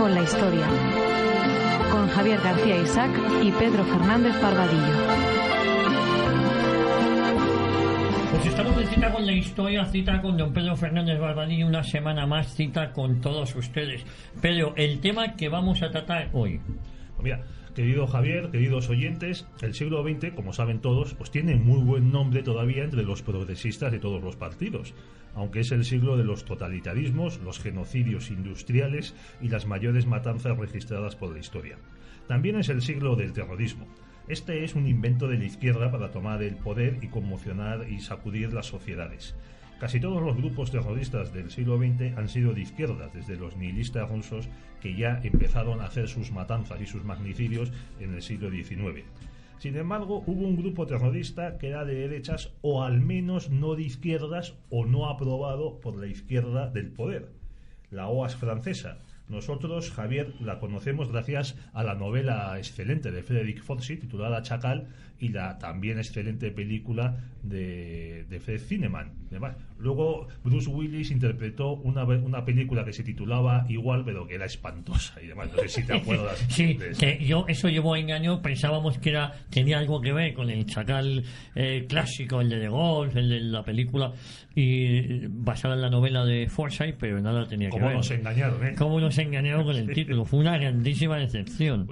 con la historia, con Javier García Isaac y Pedro Fernández Barbadillo. Pues estamos de cita con la historia, cita con don Pedro Fernández Barbadillo, una semana más, cita con todos ustedes. Pedro, el tema que vamos a tratar hoy. Mira, querido Javier, queridos oyentes, el siglo XX, como saben todos, pues tiene muy buen nombre todavía entre los progresistas de todos los partidos, aunque es el siglo de los totalitarismos, los genocidios industriales y las mayores matanzas registradas por la historia. También es el siglo del terrorismo. Este es un invento de la izquierda para tomar el poder y conmocionar y sacudir las sociedades. Casi todos los grupos terroristas del siglo XX han sido de izquierdas, desde los nihilistas rusos que ya empezaron a hacer sus matanzas y sus magnicidios en el siglo XIX. Sin embargo, hubo un grupo terrorista que era de derechas o al menos no de izquierdas o no aprobado por la izquierda del poder. La OAS francesa. Nosotros, Javier, la conocemos gracias a la novela excelente de Frédéric Forcy titulada Chacal y la también excelente película de Fred Zinnemann. Además, luego Bruce Willis interpretó una película que se titulaba igual, pero que era espantosa y demás. No sé si te acuerdas. Sí, que yo eso llevó engaño. Pensábamos que tenía algo que ver con el Chacal clásico, el de Gaulle, el de la película y basada en la novela de Forsyth, pero nada tenía que ver. ¿Cómo nos engañaron, eh? ¿Cómo nos engañaron con el título? Fue una grandísima decepción.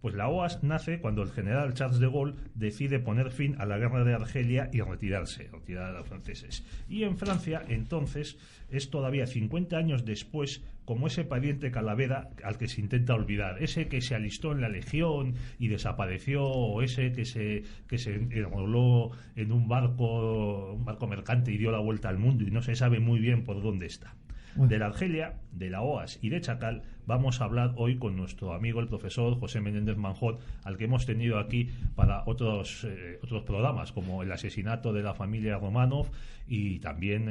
Pues la OAS nace cuando el general Charles de Gaulle decide poner fin a la guerra de Argelia y retirar a los franceses. Y en Francia, entonces, es todavía 50 años después como ese pariente calavera al que se intenta olvidar, ese que se alistó en la Legión y desapareció, o ese que se enroló en un barco mercante y dio la vuelta al mundo y no se sabe muy bien por dónde está. De la Argelia, de la OAS y de Chacal vamos a hablar hoy con nuestro amigo el profesor José Menéndez Manjón, al que hemos tenido aquí para otros programas como el asesinato de la familia Romanov y también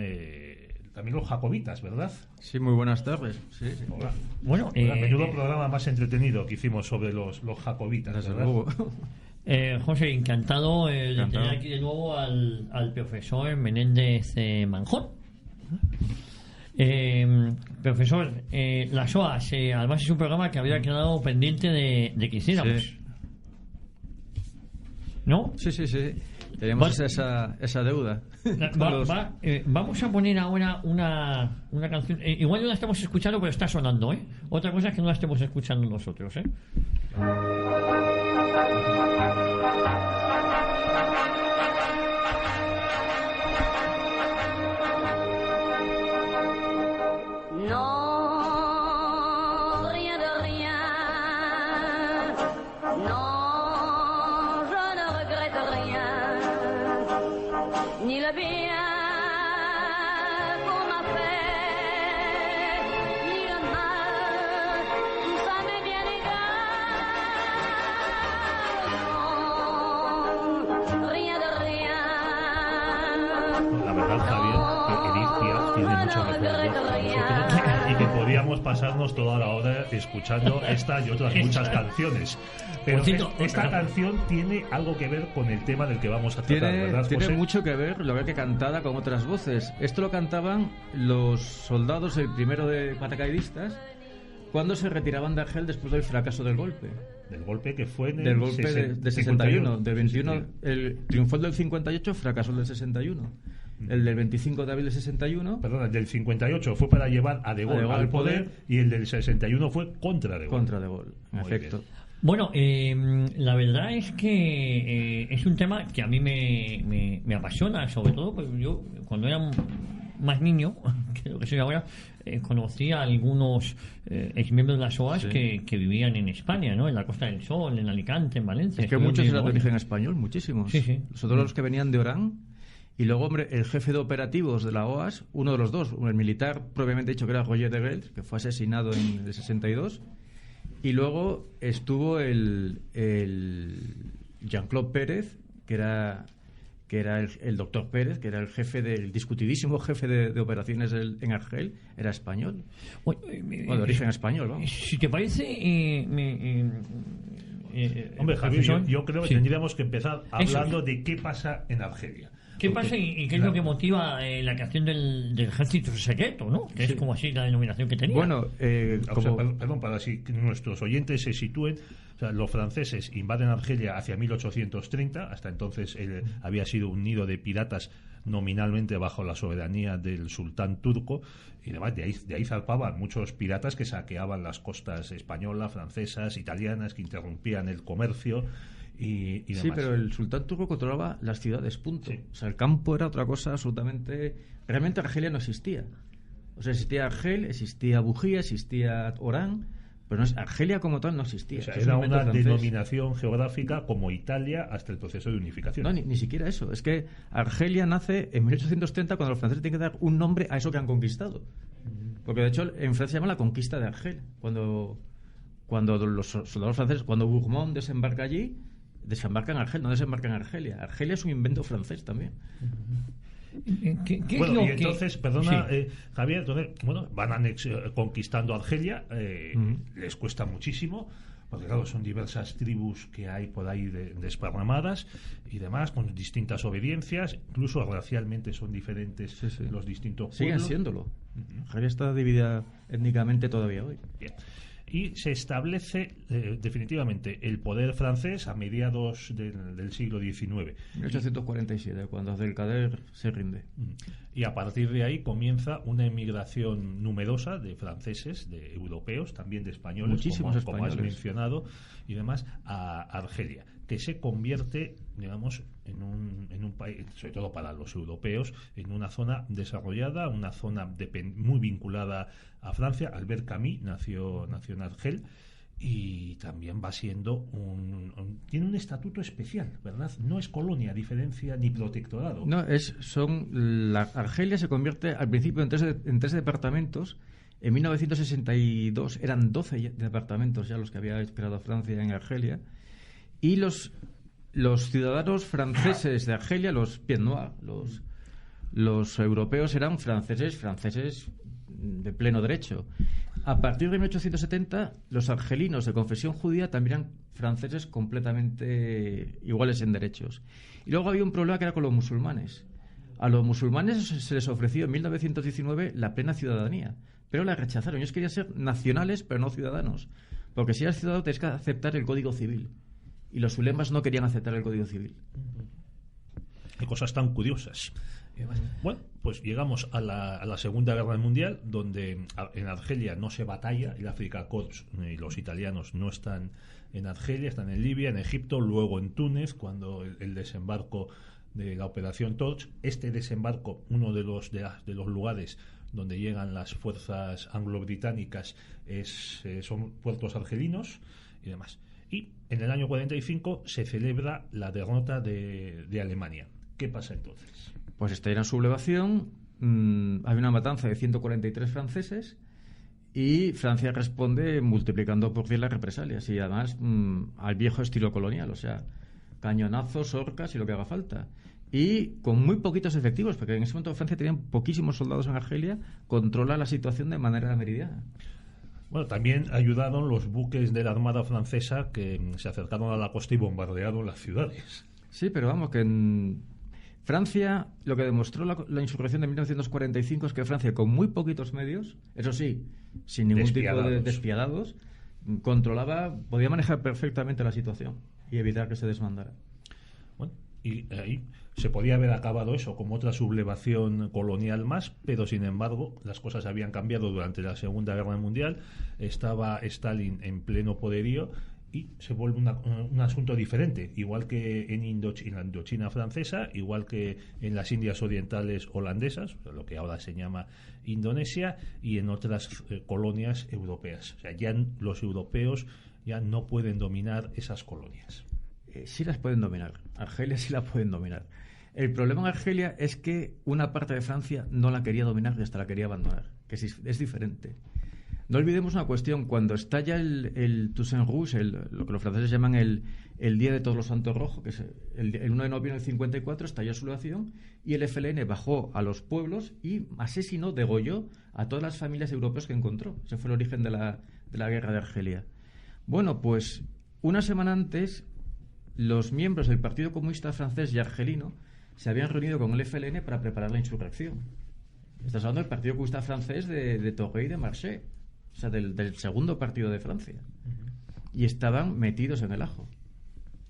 los jacobitas, ¿verdad? Sí, muy buenas tardes. Sí. Hola. Bueno, menudo programa más entretenido que hicimos sobre los jacobitas, desde ¿verdad? luego. José, encantado de tener aquí de nuevo al profesor Menéndez Manjón. Profesor, las OAS, además es un programa que había quedado pendiente de que hiciéramos. Sí. ¿No? Sí. Tenemos esa deuda. Vamos a poner ahora una canción. Igual no la estamos escuchando, pero está sonando, ¿eh? Otra cosa es que no la estemos escuchando nosotros, ¿eh? Y que podíamos pasarnos toda la hora escuchando esta y otras muchas canciones. Pero esta canción tiene algo que ver con el tema del que vamos a tratar, ¿verdad, José? Tiene mucho que ver, lo que cantada con otras voces. Esto lo cantaban los soldados, el primero de paracaidistas, cuando se retiraban de Argel después del fracaso del golpe. Del golpe que fue del golpe de 61, del 21, el triunfó el del 58, fracasó el del 61. El del 25 de abril del 61. Perdón, el del 58 fue para llevar a De Gaulle al poder y el del 61 fue contra De Gaulle. Contra De Gaulle, en efecto. Bien. Bueno, la verdad es que es un tema que a mí me apasiona, sobre todo porque yo cuando era más niño, que lo que soy ahora, conocí a algunos exmiembros de las OAS que vivían en España, ¿no? En la Costa del Sol, en Alicante, en Valencia. Es que muchos eran de origen español, muchísimos. Sí. Sobre los que venían de Orán. Y luego, hombre, el jefe de operativos de la OAS, uno de los dos, el militar propiamente dicho que era Roger de Gelt, que fue asesinado en el 62, y luego estuvo el Jean-Claude Pérez, que era el doctor Pérez, que era el jefe del discutidísimo jefe de operaciones en Argel, era español. De origen español, vamos. Si te parece, Hombre, Javier, Profesor. yo creo que Sí. tendríamos que empezar Eso. hablando de qué pasa en Argelia. ¿Qué Porque, pasa y qué es claro, lo que motiva la creación del ejército secreto, ¿no? Que es como así la denominación que tenía. Bueno, O sea, como... perdón, para así que nuestros oyentes se sitúen, o sea, los franceses invaden Argelia hacia 1830, hasta entonces había sido un nido de piratas nominalmente bajo la soberanía del sultán turco, y además de ahí zarpaban muchos piratas que saqueaban las costas españolas, francesas, italianas, que interrumpían el comercio y demás. Sí, pero el sultán turco controlaba las ciudades, punto. Sí. O sea, el campo era otra cosa absolutamente... Realmente Argelia no existía. O sea, existía Argel, existía Bujía, existía Orán, pero Argelia como tal no existía. O sea, Eso es era un invento una francés. denominación geográfica como Italia hasta el proceso de unificación. No, ni siquiera eso. Es que Argelia nace en 1830 cuando los franceses tienen que dar un nombre a eso que han conquistado. Porque de hecho en Francia se llama la conquista de Argel. Cuando los soldados franceses, cuando Bourmont desembarca allí, desembarca en Argel, no desembarca en Argelia. Argelia es un invento francés también. ¿Qué es Bueno, lo y que- entonces, perdona, Sí. Javier, entonces, bueno, van conquistando Argelia, les cuesta muchísimo, porque claro, son diversas tribus que hay por ahí desparramadas y demás, con distintas obediencias, incluso racialmente son diferentes Sí, sí. los distintos Siguen pueblos. siéndolo. Argelia está dividida étnicamente todavía hoy. Bien. Y se establece definitivamente el poder francés a mediados del siglo XIX. 1847, cuando Abdelkader se rinde. Y a partir de ahí comienza una emigración numerosa de franceses, de europeos, también de españoles, Muchísimos como has españoles. mencionado, y demás, a Argelia, que se convierte, digamos, en un país, sobre todo para los europeos, en una zona desarrollada, una zona muy vinculada a Francia. Albert Camus nació en Argel. Y también va siendo tiene un estatuto especial, ¿verdad? No es colonia, a diferencia ni protectorado. No, Argelia se convierte al principio en tres departamentos. En 1962 eran 12 departamentos ya los que había creado Francia en Argelia. Y los ciudadanos franceses de Argelia, los Pied Noirs, los europeos eran franceses de pleno derecho. A partir de 1870, los argelinos de confesión judía también eran franceses completamente iguales en derechos. Y luego había un problema que era con los musulmanes. A los musulmanes se les ofreció en 1919 la plena ciudadanía, pero la rechazaron. Ellos querían ser nacionales, pero no ciudadanos. Porque si eras ciudadano, tenías que aceptar el Código Civil. Y los ulemas no querían aceptar el Código Civil. Qué cosas tan curiosas. Bueno, pues llegamos a la Segunda Guerra Mundial, donde en Argelia no se batalla, el Afrika Korps y los italianos no están en Argelia, están en Libia, en Egipto, luego en Túnez, cuando el desembarco de la Operación Torch. Este desembarco, uno de los lugares donde llegan las fuerzas anglo-británicas, son puertos argelinos y demás. Y en el año 45 se celebra la derrota de Alemania. ¿Qué pasa entonces? Pues estalla en sublevación, hay una matanza de 143 franceses y Francia responde multiplicando por 10 las represalias y además al viejo estilo colonial, o sea, cañonazos, horcas y lo que haga falta. Y con muy poquitos efectivos, porque en ese momento Francia tenía poquísimos soldados en Argelia, controla la situación de manera meridiana. Bueno, también ayudaron los buques de la Armada Francesa que se acercaron a la costa y bombardearon las ciudades. Sí, pero vamos, que en Francia, lo que demostró la insurrección de 1945 es que Francia, con muy poquitos medios, eso sí, sin ningún tipo de despiadados, podía manejar perfectamente la situación y evitar que se desmandara. Bueno, y ahí se podía haber acabado eso como otra sublevación colonial más, pero sin embargo las cosas habían cambiado durante la Segunda Guerra Mundial. Estaba Stalin en pleno poderío y se vuelve un asunto diferente, igual que en la Indochina francesa, igual que en las Indias Orientales holandesas, lo que ahora se llama Indonesia, y en otras colonias europeas. O sea, ya los europeos ya no pueden dominar esas colonias. Sí las pueden dominar. Argelia sí la pueden dominar. El problema en Argelia es que una parte de Francia no la quería dominar y hasta la quería abandonar, que es diferente. No olvidemos una cuestión, cuando estalla el Toussaint Rouge, lo que los franceses llaman el Día de Todos los Santos Rojos, que es el 1 de noviembre del 54, estalló su sublevación y el FLN bajó a los pueblos y degolló a todas las familias europeas que encontró. Ese fue el origen de la guerra de Argelia. Bueno, pues una semana antes, los miembros del Partido Comunista Francés y Argelino se habían reunido con el FLN para preparar la insurrección. Estás hablando del Partido Comunista Francés de Torrey y de Marché, o sea, del segundo partido de Francia. Y estaban metidos en el ajo.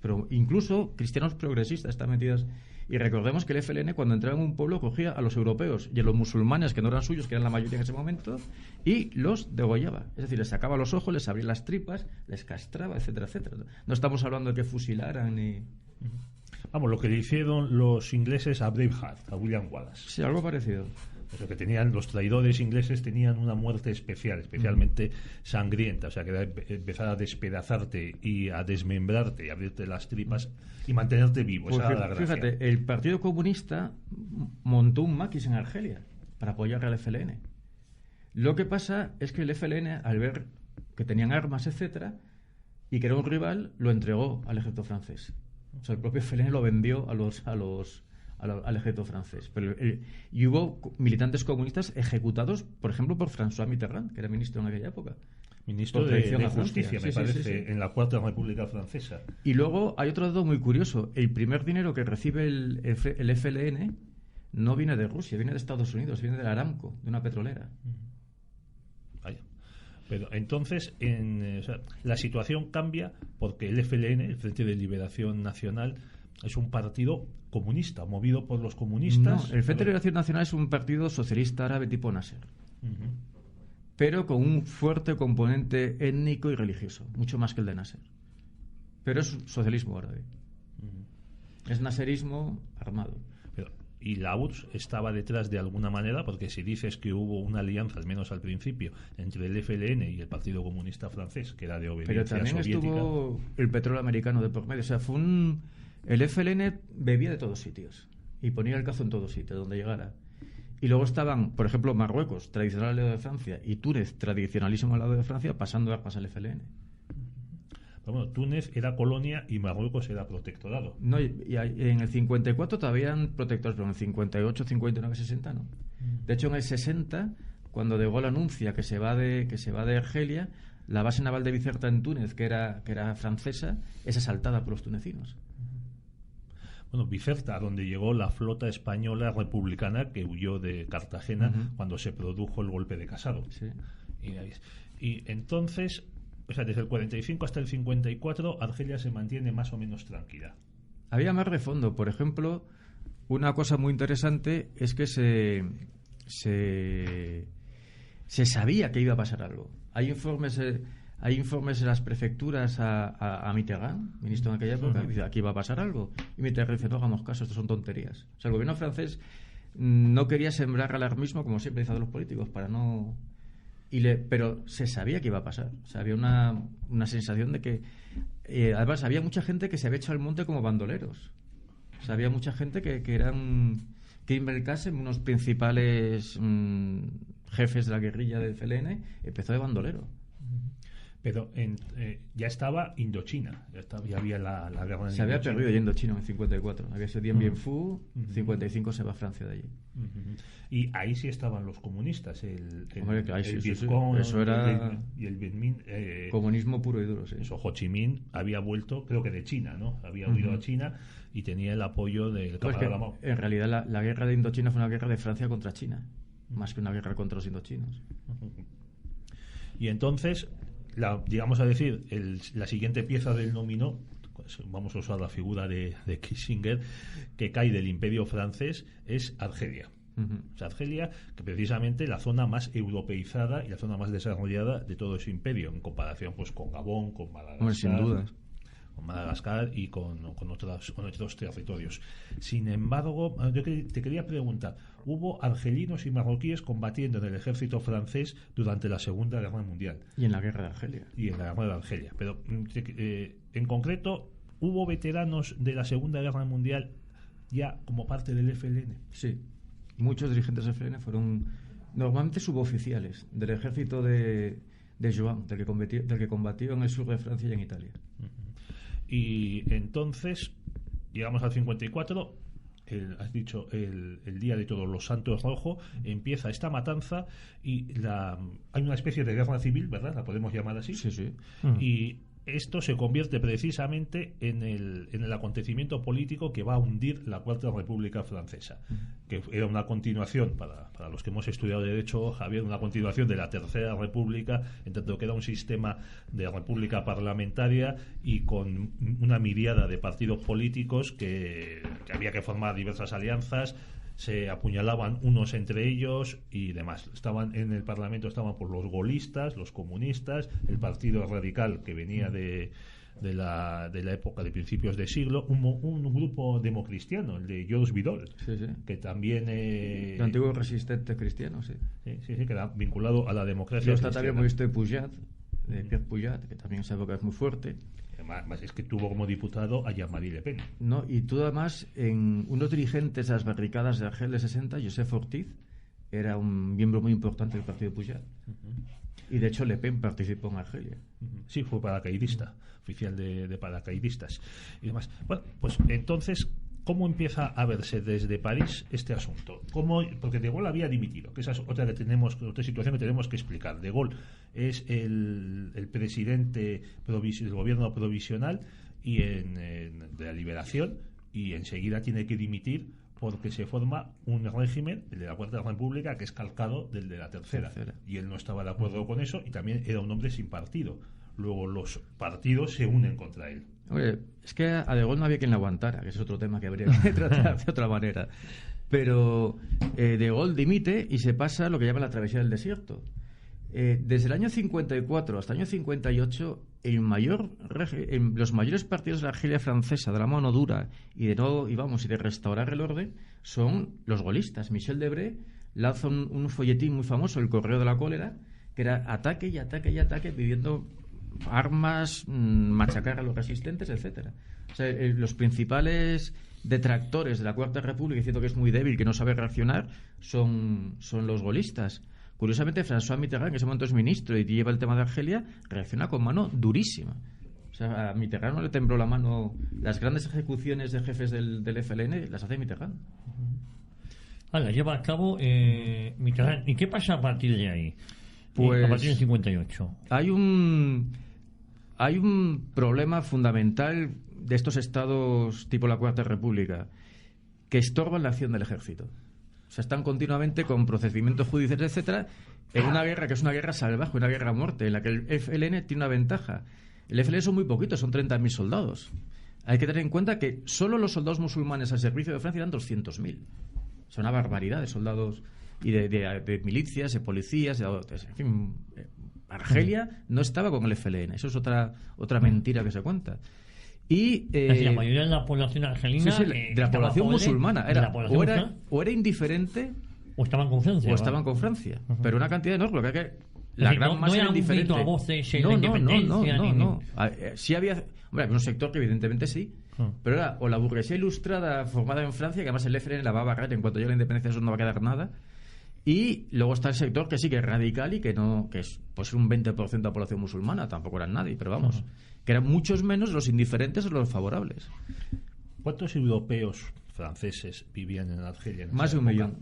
Pero incluso cristianos progresistas están metidos. Y recordemos que el FLN, cuando entraba en un pueblo, cogía a los europeos y a los musulmanes, que no eran suyos, que eran la mayoría en ese momento, y los degollaba. Es decir, les sacaba los ojos, les abría las tripas, les castraba, etcétera, etcétera. No estamos hablando de que fusilaran ni... Vamos, lo que le hicieron los ingleses a Braveheart, a William Wallace. Sí, algo parecido. Eso que tenían, los traidores ingleses tenían una muerte especial, especialmente sangrienta, o sea, que era empezar a despedazarte y a desmembrarte y abrirte las tripas y mantenerte vivo. Esa era la gracia. Fíjate, el Partido Comunista montó un maquis en Argelia para apoyar al FLN. Lo que pasa es que el FLN, al ver que tenían armas, etcétera, y que era un rival, lo entregó al ejército francés. O sea, el propio FLN lo vendió al ejército francés. Y hubo militantes comunistas ejecutados, por ejemplo, por François Mitterrand, que era ministro en aquella época. Ministro de Justicia, me parece, en la Cuarta República Francesa. Y luego hay otro dato muy curioso. El primer dinero que recibe el FLN no viene de Rusia, viene de Estados Unidos, viene de Aramco, de una petrolera. Vaya. Pero entonces la situación cambia porque el FLN, el Frente de Liberación Nacional, es un partido comunista, movido por los comunistas. No, el Frente de Liberación Nacional es un partido socialista árabe tipo Nasser, pero con un fuerte componente étnico y religioso, mucho más que el de Nasser. Pero es socialismo árabe. Es nasserismo armado. Y la URSS estaba detrás de alguna manera, porque si dices que hubo una alianza, al menos al principio, entre el FLN y el Partido Comunista Francés, que era de obediencia soviética. Pero también estuvo el petróleo americano de por medio. O sea, el FLN bebía de todos sitios y ponía el cazo en todos sitios, donde llegara. Y luego estaban, por ejemplo, Marruecos, tradicional al lado de Francia, y Túnez, tradicionalísimo al lado de Francia, pasando armas al FLN. Pero bueno, Túnez era colonia y Marruecos era protectorado. No, y en el 54 todavía eran protectores, pero en el 58, 59, 60 no. De hecho, en el 60, cuando De Gaulle anuncia que se va de Argelia, la base naval de Bizerta en Túnez, que era francesa, es asaltada por los tunecinos. Bueno, Bizerta, donde llegó la flota española republicana que huyó de Cartagena cuando se produjo el golpe de Casado. Sí. Y entonces, o sea, desde el 45 hasta el 54, Argelia se mantiene más o menos tranquila. Había más de fondo. Por ejemplo, una cosa muy interesante es que se sabía que iba a pasar algo. Hay informes en las prefecturas a Mitterrand, ministro en aquella época, y dice, aquí va a pasar algo. Y Mitterrand dice, no hagamos caso, esto son tonterías. O sea, el gobierno francés no quería sembrar alarmismo, como siempre dicen los políticos, para no... pero se sabía que iba a pasar. O sea, había una sensación de que... además, había mucha gente que se había echado al monte como bandoleros. O sea, había mucha gente que eran... Kim Belkacem, unos principales jefes de la guerrilla del FLN, empezó de bandolero. Pero ya estaba Indochina, ya había la guerra en Se había perdido ya Indochina en 54. Había sido Dien Bien Phu, 55 se va a Francia de allí. Y ahí sí estaban los comunistas, el Vietcong, eso era y el Vietminh. Comunismo puro y duro, sí. Eso, Ho Chi Minh había vuelto, creo que de China, ¿no? Había huido a China y tenía el apoyo del camarada Mao. En realidad la guerra de Indochina fue una guerra de Francia contra China, más que una guerra contra los indochinos. Y entonces... digamos a decir, la siguiente pieza del dominó, pues vamos a usar la figura de Kissinger, que cae del imperio francés, es Argelia. O sea, Argelia, que precisamente la zona más europeizada y la zona más desarrollada de todo ese imperio, en comparación pues con Gabón, con Madagascar, sin duda. Con Madagascar y con otros territorios. Sin embargo, yo te quería preguntar, hubo argelinos y marroquíes combatiendo en el ejército francés durante la Segunda Guerra Mundial. Y en la Guerra de Argelia. Y en la Guerra de Argelia. Pero, en concreto, ¿hubo veteranos de la Segunda Guerra Mundial ya como parte del FLN? Sí. Muchos dirigentes del FLN fueron normalmente suboficiales del ejército de Joan, del que combatió en el sur de Francia y en Italia. Y entonces llegamos al 54, has dicho el Día de Todos los Santos Rojo, empieza esta matanza y hay una especie de guerra civil, ¿verdad? La podemos llamar así. Sí, sí. Y esto se convierte precisamente en el acontecimiento político que va a hundir la Cuarta República Francesa, que era una continuación, para los que hemos estudiado Derecho, Javier, una continuación de la Tercera República, en tanto que era un sistema de república parlamentaria y con una miríada de partidos políticos que había que formar diversas alianzas, se apuñalaban unos entre ellos y demás. Estaban en el Parlamento, estaban por los gaullistas, los comunistas, el Partido Radical, que venía de la época de principios de siglo, un grupo democristiano, el de Georges Vidal, que también el antiguo resistente cristiano, sí, que era vinculado a la democracia. Luego está también muy de Pujat, de Pierre Pujat, que también en esa época es muy fuerte. Además es que tuvo como diputado a Jean-Marie Le Pen. No, y tú además, en unos dirigentes de las barricadas de Argel de 60, Joseph Ortiz, era un miembro muy importante del partido Pujat. Y de hecho Le Pen participó en Argelia. Sí, fue paracaidista, oficial de paracaidistas y demás. Bueno, pues entonces, ¿cómo empieza a verse desde París este asunto? Porque De Gaulle había dimitido, que esa es otra situación que tenemos que explicar. De Gaulle es el presidente del gobierno provisional y de la Liberación, y enseguida tiene que dimitir porque se forma un régimen, el de la Cuarta República, que es calcado del de la Tercera. Y él no estaba de acuerdo con eso, y también era un hombre sin partido. Luego los partidos se unen contra él. Oye, es que a De Gaulle no había quien le aguantara, que es otro tema que habría que tratar de otra manera. Pero De Gaulle dimite y se pasa lo que llaman la travesía del desierto. Desde el año 54 hasta el año 58, los mayores partidos de la Argelia francesa, de la mano dura y de restaurar el orden, son los gaullistas. Michel Debré lanza un folletín muy famoso, el Correo de la Cólera, que era ataque y ataque y ataque, pidiendo armas, machacar a los resistentes, etcétera. O sea, los principales detractores de la Cuarta República, diciendo que es muy débil, que no sabe reaccionar, son los gaullistas. Curiosamente, François Mitterrand, que en ese momento es ministro y lleva el tema de Argelia, reacciona con mano durísima. O sea, a Mitterrand no le tembló la mano. Las grandes ejecuciones de jefes del FLN las hace Mitterrand. La lleva a cabo Mitterrand. ¿Y qué pasa a partir de ahí? Pues a partir del 58. Hay un problema fundamental de estos estados tipo la Cuarta República, que estorban la acción del ejército. O sea, están continuamente con procedimientos judiciales, etcétera, en una guerra que es una guerra salvaje, una guerra a muerte, en la que el FLN tiene una ventaja. El FLN son muy poquitos, son 30.000 soldados. Hay que tener en cuenta que solo los soldados musulmanes al servicio de Francia eran 200.000. Es una barbaridad de soldados y de milicias, de policías, en fin. Argelia no estaba con el FLN. Eso es otra mentira que se cuenta. Y la mayoría de la población argelina, de la población musulmana, o era indiferente o estaban con Francia. Pero una cantidad enorme, la gran masa era indiferente. No era un grito a voces no. Sí había un sector que evidentemente sí, pero era o la burguesía ilustrada formada en Francia, que además el FLN la va a barrer en cuanto llegue la independencia, eso no va a quedar nada. Y luego está el sector que sí que es radical y que es pues un 20% de la población musulmana, tampoco eran nadie, pero vamos, que eran muchos menos los indiferentes o los favorables. ¿Cuántos europeos franceses vivían en Argelia? Más de 1 millón.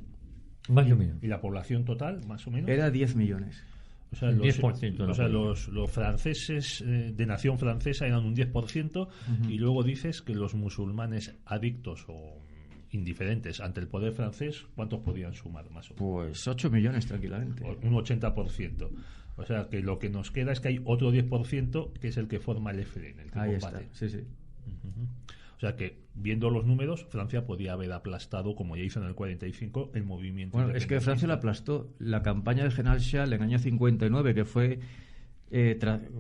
Más de 1 millón. ¿Y la población total, más o menos? Era 10 millones. O sea, 10%. Los franceses de nación francesa eran un 10%, y luego dices que los musulmanes adictos o indiferentes ante el poder francés, ¿cuántos podían sumar más o menos? Pues 8 millones tranquilamente. Un 80%. O sea, que lo que nos queda es que hay otro 10% que es el que forma el FLN, el que ahí combate. Está, sí. O sea que, viendo los números, Francia podía haber aplastado, como ya hizo en el 45, el movimiento. Bueno, es que Francia lo aplastó. La campaña del general Schall en el año 59, que fue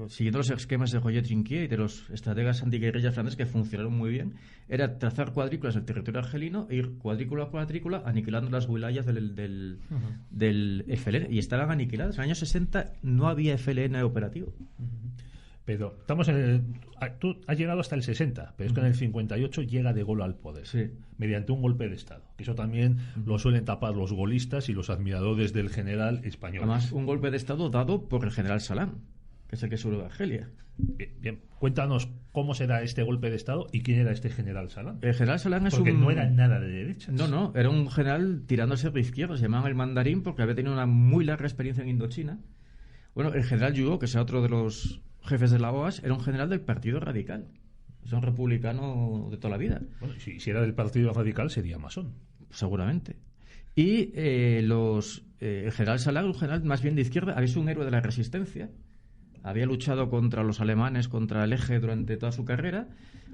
siguiendo los esquemas de Roger Trinquier y de los estrategas antiguerrillas franceses, que funcionaron muy bien, era trazar cuadrículas del territorio argelino e ir cuadrícula a cuadrícula aniquilando las wilayas del FLN, y estaban aniquiladas. En el año 60 no había FLN operativo. Pero estamos tú has llegado hasta el 60, pero es que en el 58 llega De Gaulle al poder, mediante un golpe de Estado. Que eso también lo suelen tapar los gaullistas y los admiradores del general español. Además, un golpe de Estado dado por el general Salam, que es el que subió de Argelia. Bien, cuéntanos cómo será este golpe de Estado y quién era este general Salam. El general Salam porque no era nada de derechas. No, era un general tirándose de izquierda, se llamaba el mandarín porque había tenido una muy larga experiencia en Indochina. Bueno, el general Hugo, que es otro de los jefes de la OAS era un general del Partido Radical. Es un republicano de toda la vida. Bueno, si era del Partido Radical sería masón. Seguramente. Y el general Salah, un general más bien de izquierda, había sido un héroe de la resistencia. Había luchado contra los alemanes, contra el Eje durante toda su carrera.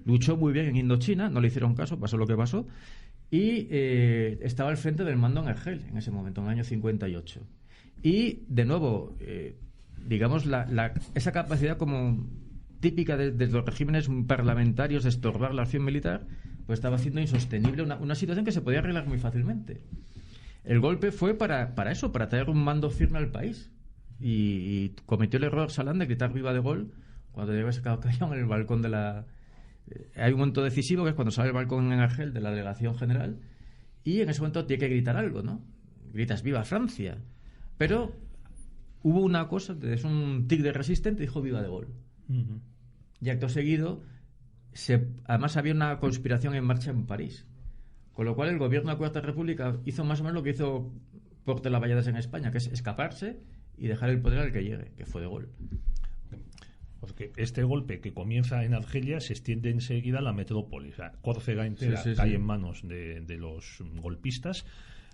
Luchó muy bien en Indochina, no le hicieron caso, pasó lo que pasó. Y estaba al frente del mando en Argel en ese momento, en el año 58. Y, de nuevo, digamos, esa capacidad como típica de los regímenes parlamentarios de estorbar la acción militar, pues estaba haciendo insostenible una situación que se podía arreglar muy fácilmente. El golpe fue para eso, para traer un mando firme al país. Y cometió el error Salah de gritar viva de Gaulle cuando llegó ese callado en el balcón de la... Hay un momento decisivo que es cuando sale el balcón en Argel de la delegación general y en ese momento tiene que gritar algo, ¿no? Gritas viva Francia. Pero hubo una cosa, es un tic de resistente, dijo viva de Gaulle. Uh-huh. Y acto seguido, además había una conspiración en marcha en París. Con lo cual el gobierno de la Cuarta República hizo más o menos lo que hizo Portes Lavalladas en España, que es escaparse y dejar el poder al que llegue, que fue de Gaulle. Porque este golpe que comienza en Argelia se extiende enseguida a la metrópoli. O sea, Córcega entera cae en manos de los golpistas.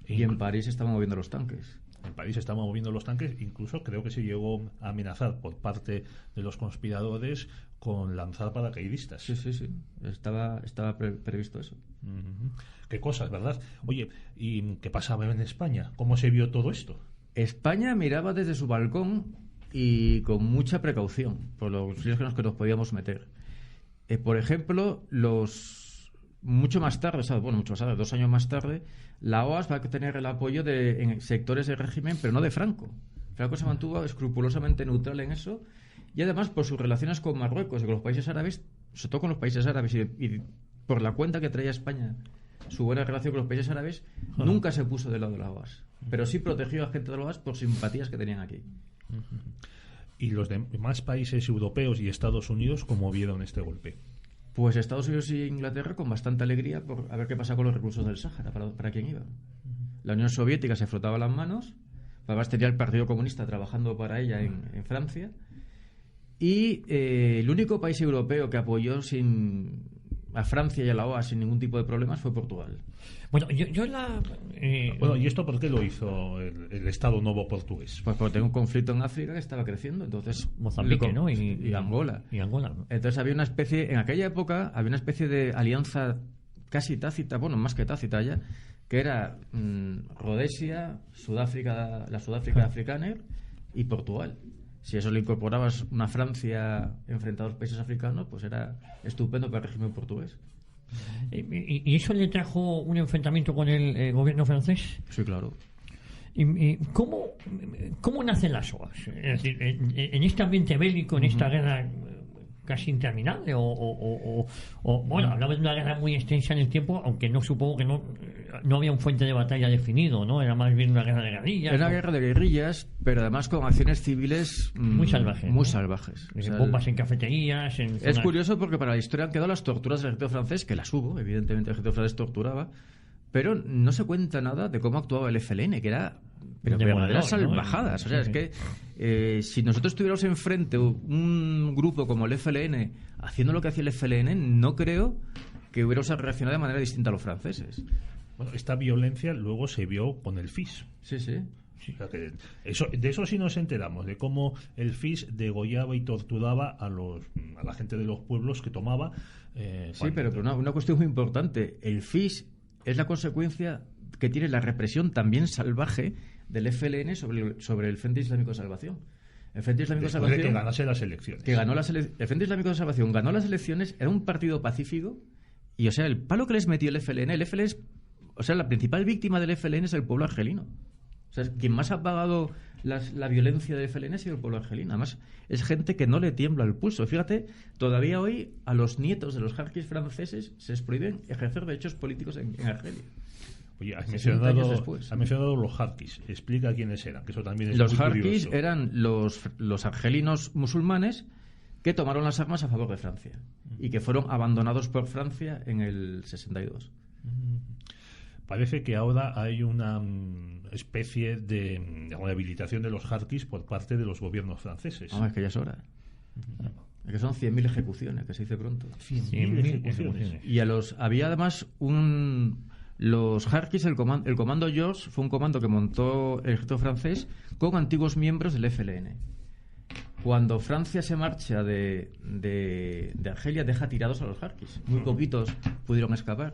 Y en París estaban moviendo los tanques. En París estaban moviendo los tanques. Incluso creo que se llegó a amenazar por parte de los conspiradores con lanzar paracaidistas. Sí. Estaba previsto eso. Uh-huh. Qué cosas, ¿verdad? Oye, ¿y qué pasaba en España? ¿Cómo se vio todo esto? España miraba desde su balcón y con mucha precaución por los riesgos que nos podíamos meter. Por ejemplo, mucho más tarde, 2 años más tarde, la OAS va a tener el apoyo en sectores del régimen, pero no de Franco. Franco se mantuvo escrupulosamente neutral en eso y además por sus relaciones con Marruecos y con los países árabes, sobre todo con los países árabes y por la cuenta que traía España, su buena relación con los países árabes, nunca se puso del lado de la OAS, pero sí protegió a gente de la OAS por simpatías que tenían aquí. ¿Y los demás países europeos y Estados Unidos cómo vieron este golpe? Pues Estados Unidos y Inglaterra con bastante alegría por a ver qué pasa con los recursos del Sáhara, para quién iban. La Unión Soviética se frotaba las manos, además tenía el Partido Comunista trabajando para ella en Francia, y el único país europeo que apoyó a Francia y a la OAS sin ningún tipo de problemas fue Portugal. Bueno, ¿y esto por qué lo hizo el Estado Novo portugués? Pues porque tenía un conflicto en África que estaba creciendo, entonces Mozambique, ¿no? Y Angola. Y Angola, ¿no? Entonces en aquella época había una especie de alianza casi tácita, bueno, más que tácita ya, que era Rhodesia, Sudáfrica, la Sudáfrica Afrikaner y Portugal. Si eso le incorporabas una Francia enfrentada a los países africanos, pues era estupendo para el régimen portugués. ¿Y eso le trajo un enfrentamiento con el gobierno francés? Sí, claro. ¿Y cómo nacen las OAS? Es decir, en este ambiente bélico, en esta guerra casi interminable, bueno, hablamos de una guerra muy extensa en el tiempo, aunque no supongo que no había un frente de batalla definido, ¿no? Era más bien una guerra de guerrillas. Era una guerra de guerrillas, pero además con acciones civiles muy salvajes. Muy salvajes. O sea, bombas en cafeterías. Es curioso porque para la historia han quedado las torturas del ejército francés, que las hubo, evidentemente el ejército francés torturaba, pero no se cuenta nada de cómo actuaba el FLN, que era verdaderas salvajadas. O sea, es que si nosotros tuviéramos enfrente un grupo como el FLN haciendo lo que hacía el FLN, no creo que hubiéramos reaccionado de manera distinta a los franceses. Bueno, esta violencia luego se vio con el FIS. Sí. O sea, que de eso sí nos enteramos, de cómo el FIS degollaba y torturaba a la gente de los pueblos que tomaba. Sí, pero una cuestión muy importante. El FIS es la consecuencia que tiene la represión también salvaje del FLN sobre el Frente Islámico de Salvación. El Frente Islámico de Salvación, que ganase las elecciones. El Frente Islámico de Salvación ganó las elecciones, era un partido pacífico, y o sea, el palo que les metió el FLN es, o sea, la principal víctima del FLN es el pueblo argelino. O sea, quien más ha pagado la violencia del FLN ha sido el pueblo argelino. Además, es gente que no le tiembla el pulso. Fíjate, todavía hoy a los nietos de los jarquis franceses se les prohíben ejercer derechos políticos en Argelia. Oye, has mencionado los jarquis. Explica quiénes eran, que eso también es los muy jarquis curioso. Eran los argelinos musulmanes que tomaron las armas a favor de Francia y que fueron abandonados por Francia en el 62. Parece que ahora hay una especie de rehabilitación de los jarquis por parte de los gobiernos franceses. Es que ya es hora. Que son 100.000 ejecuciones, que se dice pronto. 100.000 ejecuciones. Y había además los Harkis, el comando George, fue un comando que montó el ejército francés con antiguos miembros del FLN. Cuando Francia se marcha de Argelia, deja tirados a los Harkis. Muy poquitos pudieron escapar.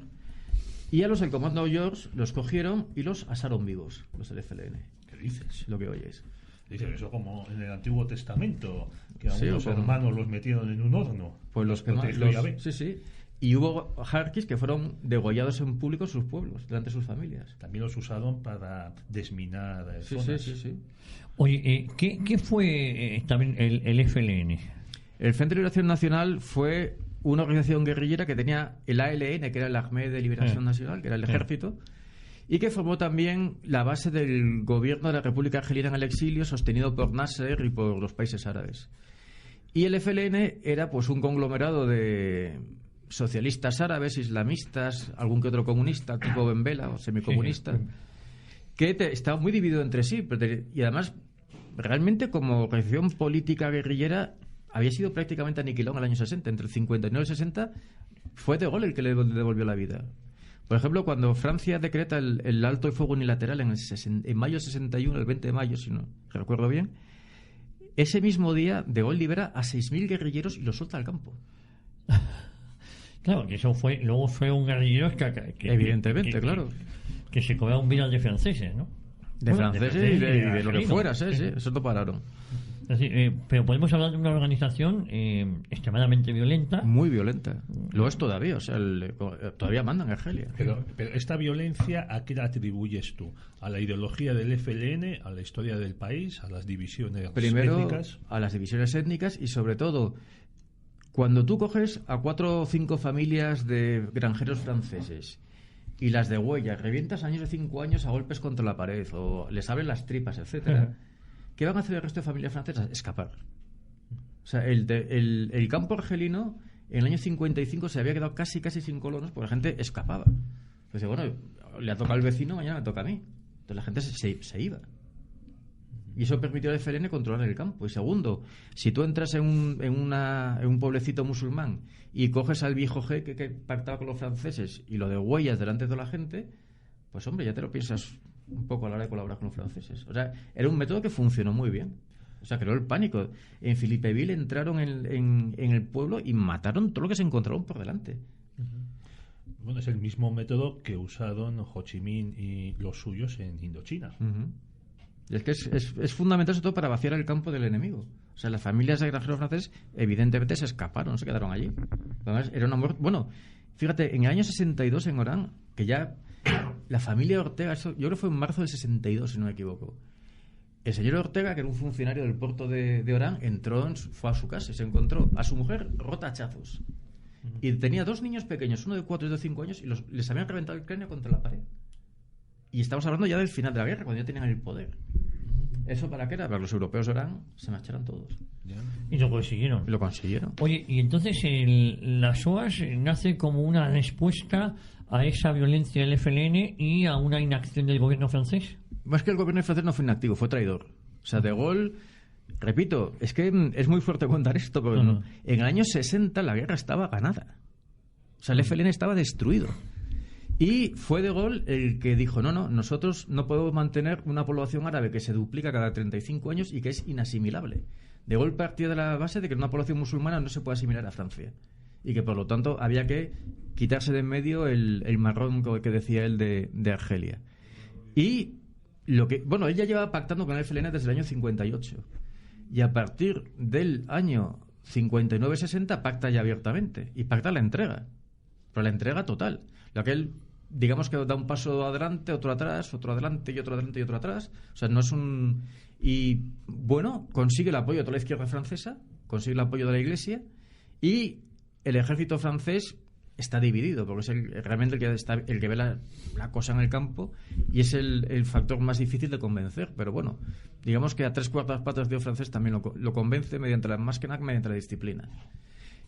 Y a los del comando George los cogieron y los asaron vivos, los del FLN. ¿Qué dices? Lo que oyes. Dicen eso como en el Antiguo Testamento, que a Sí, unos o como- hermanos los metieron en un horno. Pues los que protegió Yahvé. Sí, sí. Y hubo Harkis que fueron degollados en público en sus pueblos, delante de sus familias. También los usaron para desminar Sí, zonas. sí. Oye, ¿qué fue también el FLN? El Frente de Liberación Nacional fue una organización guerrillera que tenía el ALN, que era el Armée de Liberación Nacional, que era el ejército, y que formó también la base del gobierno de la República Argelina en el exilio, sostenido por Nasser y por los países árabes. Y el FLN era pues un conglomerado de socialistas árabes, islamistas, algún que otro comunista, tipo Ben Bella o semicomunista, que estaba muy dividido entre sí, y además realmente como organización política guerrillera había sido prácticamente aniquilado en el año 60. Entre el 59 y el 60 fue De Gaulle el que le devolvió la vida. Por ejemplo, cuando Francia decreta el alto el fuego unilateral en mayo del 61, el 20 de mayo, si no recuerdo bien, ese mismo día De Gaulle libera a 6.000 guerrilleros y los suelta al campo. Claro, que eso luego fue un guerrillero que Evidentemente, claro. Que se cobraba un viral de franceses, ¿no? De Bueno, franceses y de lo que argelinos. fuera, sí. Eso no pararon. Es decir, pero podemos hablar de una organización extremadamente violenta. Muy violenta. Lo es todavía, o sea, todavía mandan en Argelia. Pero esta violencia, ¿a qué la atribuyes tú? ¿A la ideología del FLN, a la historia del país, a las divisiones Primero, étnicas? a las divisiones étnicas y sobre todo, cuando tú coges a 4 o 5 familias de granjeros franceses y las degüellas, revientas a niños de 5 años a golpes contra la pared o les abren las tripas, etcétera, ¿qué van a hacer el resto de familias francesas? Escapar. O sea, el campo argelino en el año 55 se había quedado casi sin colonos porque la gente escapaba. Pues bueno, le ha tocado al vecino, mañana me toca a mí. Entonces la gente se iba. Y eso permitió al FLN controlar el campo. Y segundo, si tú entras en un pueblecito musulmán y coges al viejo jeque que pactaba con los franceses y lo degüellas delante de toda la gente, pues hombre, ya te lo piensas un poco a la hora de colaborar con los franceses. O sea, era un método que funcionó muy bien. O sea, creó el pánico. En Philippeville entraron en el pueblo y mataron todo lo que se encontraron por delante. Bueno, es el mismo método que usaron Ho Chi Minh y los suyos en Indochina. Y es que es fundamental sobre todo para vaciar el campo del enemigo. O sea, las familias de granjeros franceses evidentemente se escaparon, no se quedaron allí. Además, era una muerte... Bueno, fíjate, en el año 62 en Orán, que ya la familia Ortega, yo creo que fue en marzo del 62, si no me equivoco, el señor Ortega, que era un funcionario del puerto de Orán, fue a su casa y se encontró a su mujer rota a hachazos. Y tenía 2 niños pequeños, uno de 4 y de 5 años, y les habían reventado el cráneo contra la pared. Y estamos hablando ya del final de la guerra, cuando ya tenían el poder. ¿Eso para qué era? Para que los europeos de Orán se marcharan todos. Y lo consiguieron. Y lo consiguieron. Oye, y entonces las OAS nace como una respuesta a esa violencia del FLN y a una inacción del gobierno francés. Más que el gobierno francés no fue inactivo, fue traidor. O sea, De Gaulle, repito, es que es muy fuerte contar esto, porque en el año 60 la guerra estaba ganada. O sea, el FLN estaba destruido. Y fue De Gaulle el que dijo, no, nosotros no podemos mantener una población árabe que se duplica cada 35 años y que es inasimilable. De Gaulle partió de la base de que una población musulmana no se puede asimilar a Francia. Y que por lo tanto había que quitarse de en medio el marrón que decía él de Argelia. Y él ya llevaba pactando con el FLN desde el año 58. Y a partir del año 59-60 pacta ya abiertamente. Y pacta la entrega. Pero la entrega total. Lo que él, digamos que da un paso adelante, otro atrás, otro adelante y otro adelante y otro atrás. O sea, no es un... Y bueno, consigue el apoyo de toda la izquierda francesa, consigue el apoyo de la Iglesia y el ejército francés está dividido, porque es realmente el que ve la cosa en el campo y es el factor más difícil de convencer. Pero bueno, digamos que a 3/4 patas de francés también lo convence más que nada mediante la disciplina.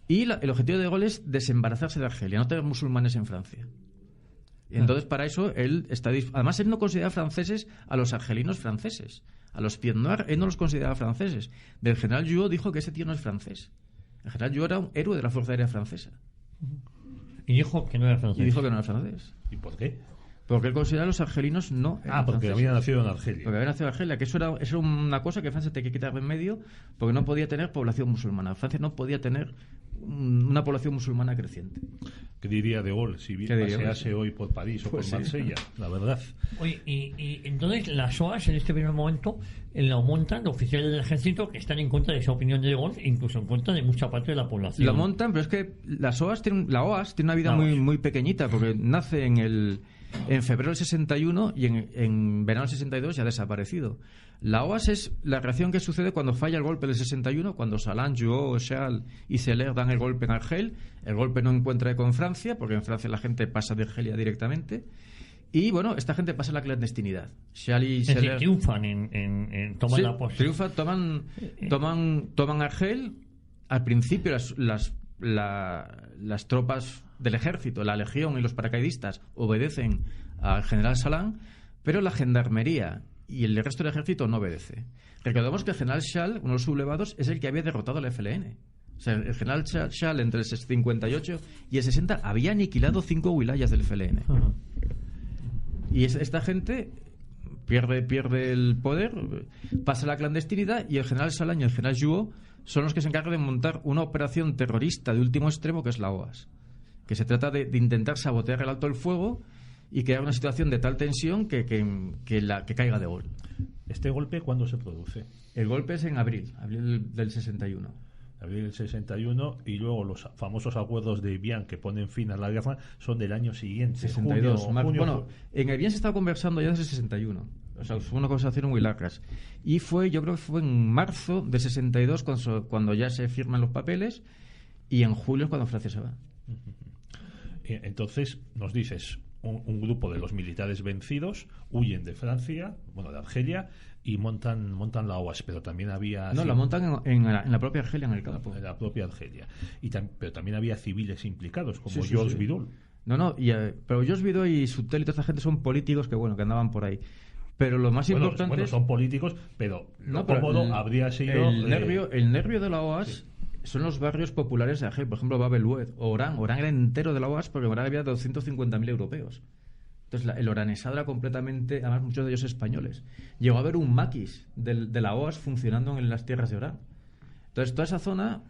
Y el objetivo de Gaulle es desembarazarse de Argelia, no tener musulmanes en Francia. Entonces, para eso, él está... Además, él no considera franceses a los argelinos franceses. A los Pied Noirs, él no los consideraba franceses. Del general Jouhaud dijo que ese tío no es francés. El general Jouhaud era un héroe de la Fuerza Aérea Francesa. Y dijo que no era francés. ¿Y por qué? Porque él considera a los argelinos no eran porque franceses. había nacido en Argelia. Porque había nacido en Argelia, que eso era una cosa que Francia tenía que quitar de en medio, porque no podía tener población musulmana. Francia no podía tener una población musulmana creciente. ¿Qué diría De Gaulle si pasease hoy por París o Pues por Marsella? La verdad. Oye, y entonces las OAS en este primer momento lo montan oficiales del ejército que están en contra de esa opinión de De Gaulle, incluso en contra de mucha parte de la población. Lo montan, pero es que la OAS tiene una vida muy pequeñita, porque nace en febrero del 61 y en verano del 62 ya ha desaparecido. La OAS es la reacción que sucede cuando falla el golpe del 61, cuando Salan, Jouhaud, Charles y Zeller dan el golpe en Argel. El golpe no encuentra eco en Francia, porque en Francia la gente pasa de Argelia directamente. Y bueno, esta gente pasa a la clandestinidad. Charles y Zeller triunfan toman la posición. Toman Argel. Al principio las tropas del ejército, la legión y los paracaidistas obedecen al general Salan, pero la gendarmería y el resto del ejército no obedece. Recordemos que el general Schall, uno de los sublevados, es el que había derrotado al FLN. O sea, el general Schall entre el 58 y el 60 había aniquilado 5 wilayas del FLN. Uh-huh. Y esta gente pierde el poder, pasa a la clandestinidad, y el general Salan y el general Jouhaud son los que se encargan de montar una operación terrorista de último extremo, que es la OAS, que se trata de intentar sabotear el alto el fuego y crear una situación de tal tensión que caiga De Gaulle. ¿Este golpe cuándo se produce? El golpe es en abril del 61. Abril del 61, y luego los famosos acuerdos de Evian que ponen fin a la guerra son del año siguiente, 62. junio. Bueno, en Evian se estaba conversando ya desde el 61. O sea, fue una conversación muy largas. Y yo creo que fue en marzo de 62 cuando ya se firman los papeles, y en julio es cuando Francia se va. Entonces, nos dices, un grupo de los militares vencidos huyen de Francia, de Argelia, y montan la OAS, pero también había... No, la montan en la propia Argelia, en el campo. En la propia Argelia. Pero también había civiles implicados, como Georges Bidault. Pero Georges Bidault y Sutel y toda esta gente son políticos que andaban por ahí. Pero lo más importante... son políticos, pero cómodo habría sido... El nervio de la OAS son los barrios populares de Argel, por ejemplo, Bab el-Oued o Oran. Oran era entero de la OAS, porque en Oran había 250.000 europeos. Entonces el oranesado era completamente, además muchos de ellos españoles. Llegó a haber un maquis de la OAS funcionando en las tierras de Orán. Entonces toda esa zona,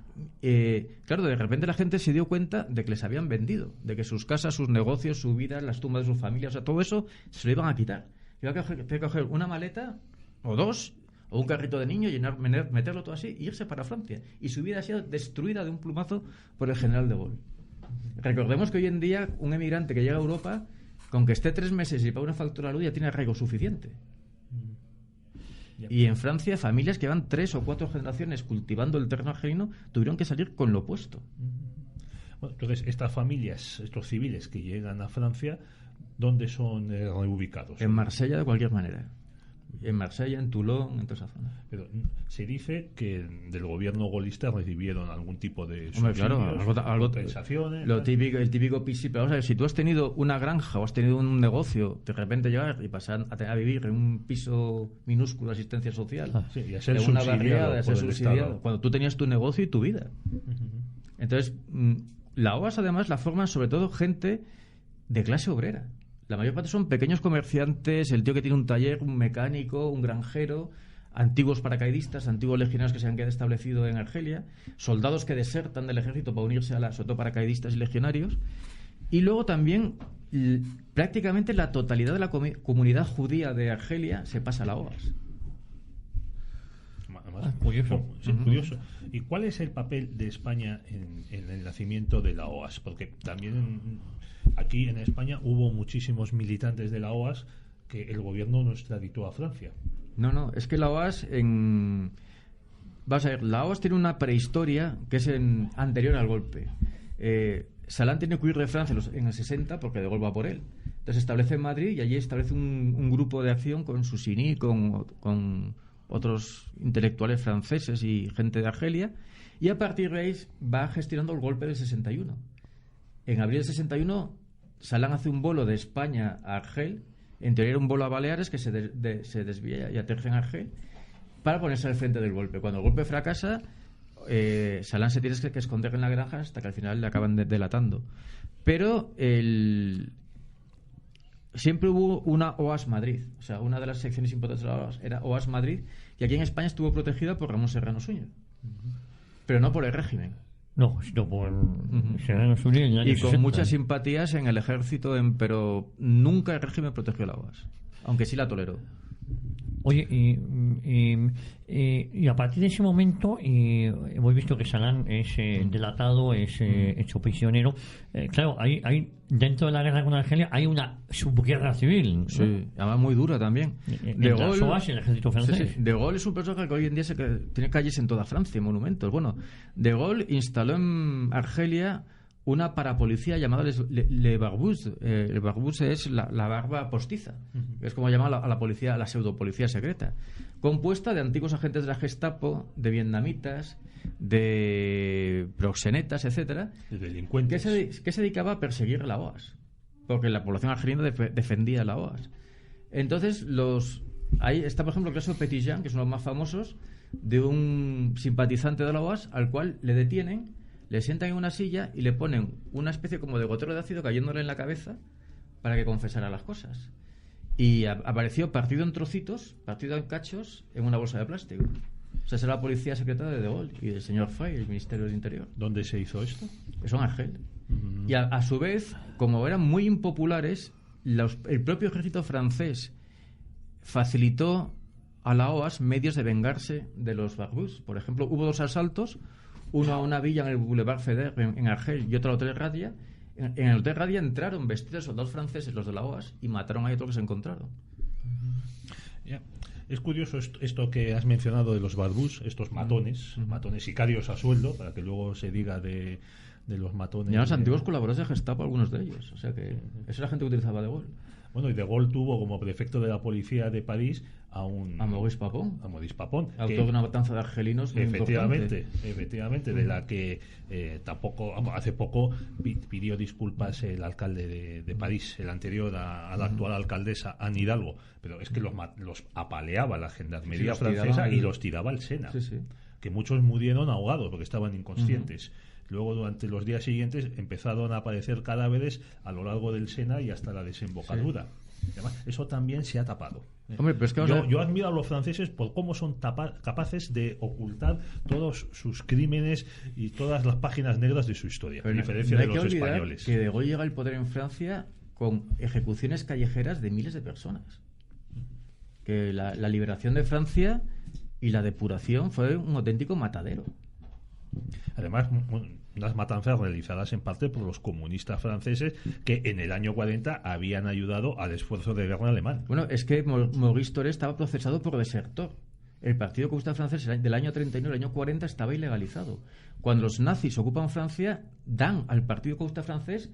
claro, de repente la gente se dio cuenta de que les habían vendido, de que sus casas, sus negocios, su vida, las tumbas de sus familias, o sea, todo eso se lo iban a quitar. Iba a tener que coger una maleta o dos, o un carrito de niño, meterlo todo así e irse para Francia. Y su vida ha sido destruida de un plumazo por el general de Gaulle. Recordemos que hoy en día un emigrante que llega a Europa, con que esté 3 meses y pague una factura de luz, ya tiene arraigo suficiente. Y en Francia, familias que van 3 o 4 generaciones cultivando el terreno argelino tuvieron que salir con lo opuesto. Bueno, entonces, estas familias, estos civiles que llegan a Francia, ¿dónde son reubicados? En Marsella, de cualquier manera. En Marsella, en Toulon, en toda esa zona. Pero se dice que del gobierno golista recibieron algún tipo de subsidios, algo, compensaciones. El típico pero vamos a ver, si tú has tenido una granja o has tenido un negocio, de repente llegar y pasar a vivir en un piso minúsculo de asistencia social, y a ser en una barriada, a ser subsidiado, cuando tú tenías tu negocio y tu vida. Entonces, la OAS además la forman sobre todo gente de clase obrera. La mayor parte son pequeños comerciantes, el tío que tiene un taller, un mecánico, un granjero, antiguos paracaidistas, antiguos legionarios que se han quedado establecidos en Argelia, soldados que desertan del ejército para unirse sobre todo paracaidistas y legionarios, y luego también prácticamente la totalidad de la comunidad judía de Argelia se pasa a la OAS. Curioso. Sí, curioso. ¿Y cuál es el papel de España en el nacimiento de la OAS? Porque también aquí en España hubo muchísimos militantes de la OAS que el gobierno no extraditó a Francia. No, es que la OAS vas a ver, la OAS tiene una prehistoria que es anterior al golpe. Salan tiene que huir de Francia en el 60 porque De Gaulle va por él. Entonces se establece en Madrid y allí establece un grupo de acción con Susini, con otros intelectuales franceses y gente de Argelia, y a partir de ahí va gestionando el golpe del 61. En abril del 61 Saddam hace un vuelo de España a Argel, en teoría era un vuelo a Baleares que se desvía y aterriza en Argel para ponerse al frente del golpe. Cuando el golpe fracasa, Saddam se tiene que esconder en la granja hasta que al final le acaban delatando. Pero siempre hubo una OAS Madrid, o sea, una de las secciones importantes de la OAS era OAS Madrid, y aquí en España estuvo protegida por Ramón Serrano Suñer, pero no por el régimen. No, sino por Serrano Suñer en el año Y con 60. muchas simpatías en el ejército, pero nunca el régimen protegió la OAS, aunque sí la toleró. Oye, y a partir de ese momento hemos visto que Saddam es delatado, es hecho prisionero. Claro, hay dentro de la guerra con Argelia hay una subguerra civil, ¿no? Sí, además muy dura también. De Gaulle, el ejército francés. Sí. De Gaulle es un personaje que hoy en día tiene calles en toda Francia, monumentos. Bueno, De Gaulle instaló en Argelia una parapolicía llamada Le Barbus. El Barbus es la barba postiza, es como llaman a la policía, a la pseudopolicía secreta, compuesta de antiguos agentes de la Gestapo, de vietnamitas, de proxenetas, etcétera, de delincuentes, que se dedicaba a perseguir la OAS, porque la población argelina defendía la OAS. Entonces, ahí está, por ejemplo, el caso de Petitjean, que es uno de los más famosos, de un simpatizante de la OAS al cual le detienen, le sientan en una silla y le ponen una especie como de gotero de ácido cayéndole en la cabeza para que confesara las cosas. Y apareció partido en trocitos, partido en cachos, en una bolsa de plástico. O sea, esa era la policía secreta de Gaulle y del señor Frey, el Ministerio del Interior. ¿Dónde se hizo esto? Eso en Argel. Y a su vez, como eran muy impopulares, el propio ejército francés facilitó a la OAS medios de vengarse de los Barbus. Por ejemplo, hubo 2 asaltos, uno a una villa en el Boulevard Feder en Argel y otro al Hotel Radia. En el Hotel Radia entraron vestidos de soldados franceses, los de la OAS, y mataron a otro que se encontraron. Es curioso esto que has mencionado de los Barbus, estos matones, matones sicarios a sueldo, para que luego se diga de los matones. Y los antiguos colaboradores de Gestapo, algunos de ellos. O sea que esa era la gente que utilizaba De Gaulle. Bueno, y De Gaulle tuvo como prefecto de la policía de París a Maurice Papon. Autor de una matanza de argelinos. Efectivamente, de la que tampoco, hace poco pidió disculpas el alcalde de París, el anterior a la actual alcaldesa, Anne Hidalgo, pero es que los apaleaba la gendarmería francesa y los tiraba al Sena. Sí. Que muchos murieron ahogados porque estaban inconscientes. Luego, durante los días siguientes, empezaron a aparecer cadáveres a lo largo del Sena y hasta la desembocadura. Además, eso también se ha tapado. Hombre, pero es que yo admiro a los franceses por cómo son capaces de ocultar todos sus crímenes y todas las páginas negras de su historia, a diferencia de los españoles. Que De Gaulle llega al poder en Francia con ejecuciones callejeras de miles de personas. Que la liberación de Francia y la depuración fue un auténtico matadero. Además, unas matanzas realizadas en parte por los comunistas franceses que en el año 40 habían ayudado al esfuerzo de guerra alemán. Bueno, es que Maurice Thoré estaba procesado por desertor. El Partido Comunista Francés del año 39 al año 40 estaba ilegalizado. Cuando los nazis ocupan Francia, dan al Partido Comunista Francés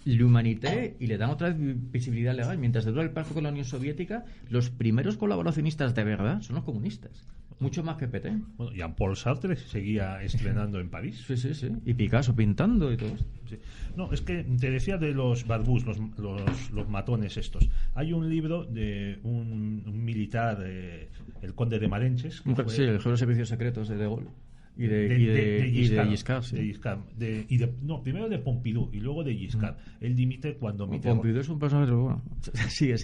l'humanité y le dan otra vez visibilidad legal. Mientras dura el pacto con la Unión Soviética, los primeros colaboracionistas de verdad son los comunistas. Mucho más que Pétain. Bueno, Jean-Paul Sartre seguía estrenando en París. Sí. Y Picasso pintando y todo esto. Sí. No, es que te decía de los Barbus, los matones estos. Hay un libro de un militar, el conde de Marenches. El jefe de los servicios secretos de Gaulle. Y de Giscard, sí. Primero de Pompidou y luego de Giscard. Él dimite cuando Mitterrand. Pompidou es un personaje bueno. Sigue.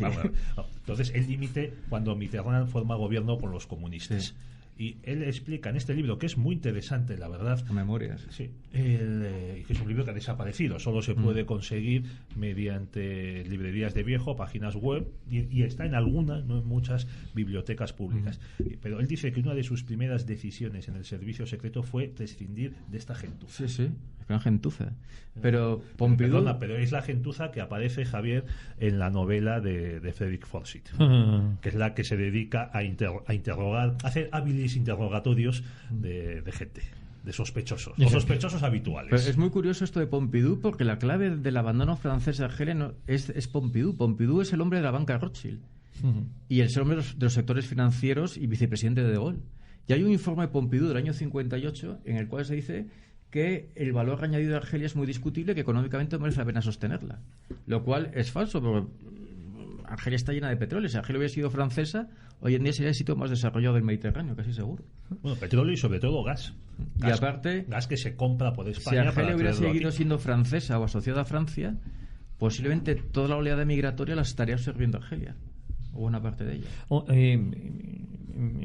Entonces él dimite cuando Mitterrand forma gobierno con los comunistas. Sí. Y él explica en este libro, que es muy interesante, la verdad. Memorias. Sí. Que es un libro que ha desaparecido. Solo se puede conseguir mediante librerías de viejo, páginas web, y está en algunas, no en muchas, bibliotecas públicas. Pero él dice que una de sus primeras decisiones en el servicio secreto fue prescindir de esta gentuza. Sí. Una gentuza. Pero Pompidou... Pero es la gentuza que aparece, Javier, en la novela de Frederick Forsyth, que es la que se dedica a interrogar, a hacer hábiles interrogatorios de gente, de sospechosos, los sospechosos habituales. Pero es muy curioso esto de Pompidou, porque la clave del abandono francés de Argelia es Pompidou. Pompidou es el hombre de la banca Rothschild y es el hombre de los sectores financieros y vicepresidente de Gaulle. Y hay un informe de Pompidou del año 58 en el cual se dice que el valor añadido de Argelia es muy discutible, que económicamente no merece la pena sostenerla. Lo cual es falso, porque Argelia está llena de petróleo. Si Argelia hubiera sido francesa, hoy en día sería el sitio más desarrollado del Mediterráneo, casi seguro. Bueno, petróleo y sobre todo gas. Y aparte, gas que se compra por España. Si Argelia hubiera seguido aquí siendo francesa o asociada a Francia, posiblemente toda la oleada migratoria la estaría absorbiendo Argelia, o buena parte de ella.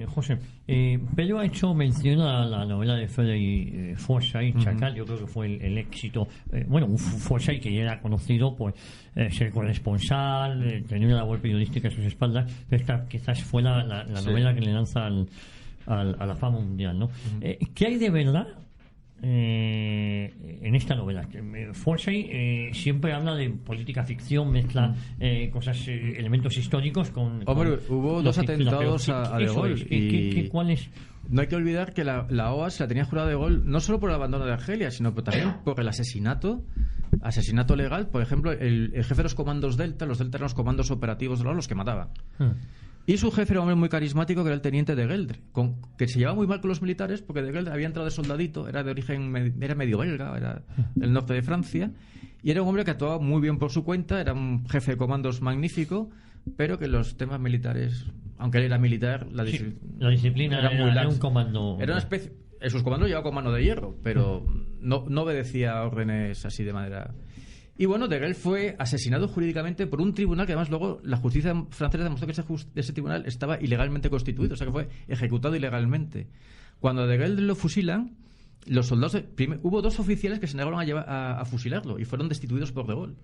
José, Pedro ha hecho mención a la novela de Frederick Forsyth, Chacal. Yo creo que fue el éxito. Un Forsyth que ya era conocido por ser corresponsal, tener una labor periodística a sus espaldas, pero esta quizás fue la novela que le lanza a la fama mundial, ¿no? ¿Qué hay de verdad en esta novela? Forsyth siempre habla de política ficción, mezcla cosas, elementos históricos con hubo dos atentados a De Gaulle. ¿Cuál es? No hay que olvidar que la OAS la tenía jurada De Gaulle no solo por el abandono de Argelia, sino también por el asesinato legal. Por ejemplo, el jefe de los comandos Delta, los Delta eran los comandos operativos de la OAS, los que mataban. Y su jefe era un hombre muy carismático, que era el teniente de Geldre, que se llevaba muy mal con los militares, porque de Geldre había entrado de soldadito, era de origen, era medio belga, era del norte de Francia, y era un hombre que actuaba muy bien por su cuenta, era un jefe de comandos magnífico, pero que los temas militares, aunque él era militar, la disciplina era muy laxa. Un comando. Era una especie, en sus comandos llevaba con mano de hierro, pero no obedecía órdenes así de manera. Y bueno, De Gaulle fue asesinado jurídicamente por un tribunal que además luego la justicia francesa demostró que ese tribunal estaba ilegalmente constituido, o sea que fue ejecutado ilegalmente. Cuando a De Gaulle lo fusilan, los soldados hubo 2 oficiales que se negaron a fusilarlo y fueron destituidos por De Gaulle.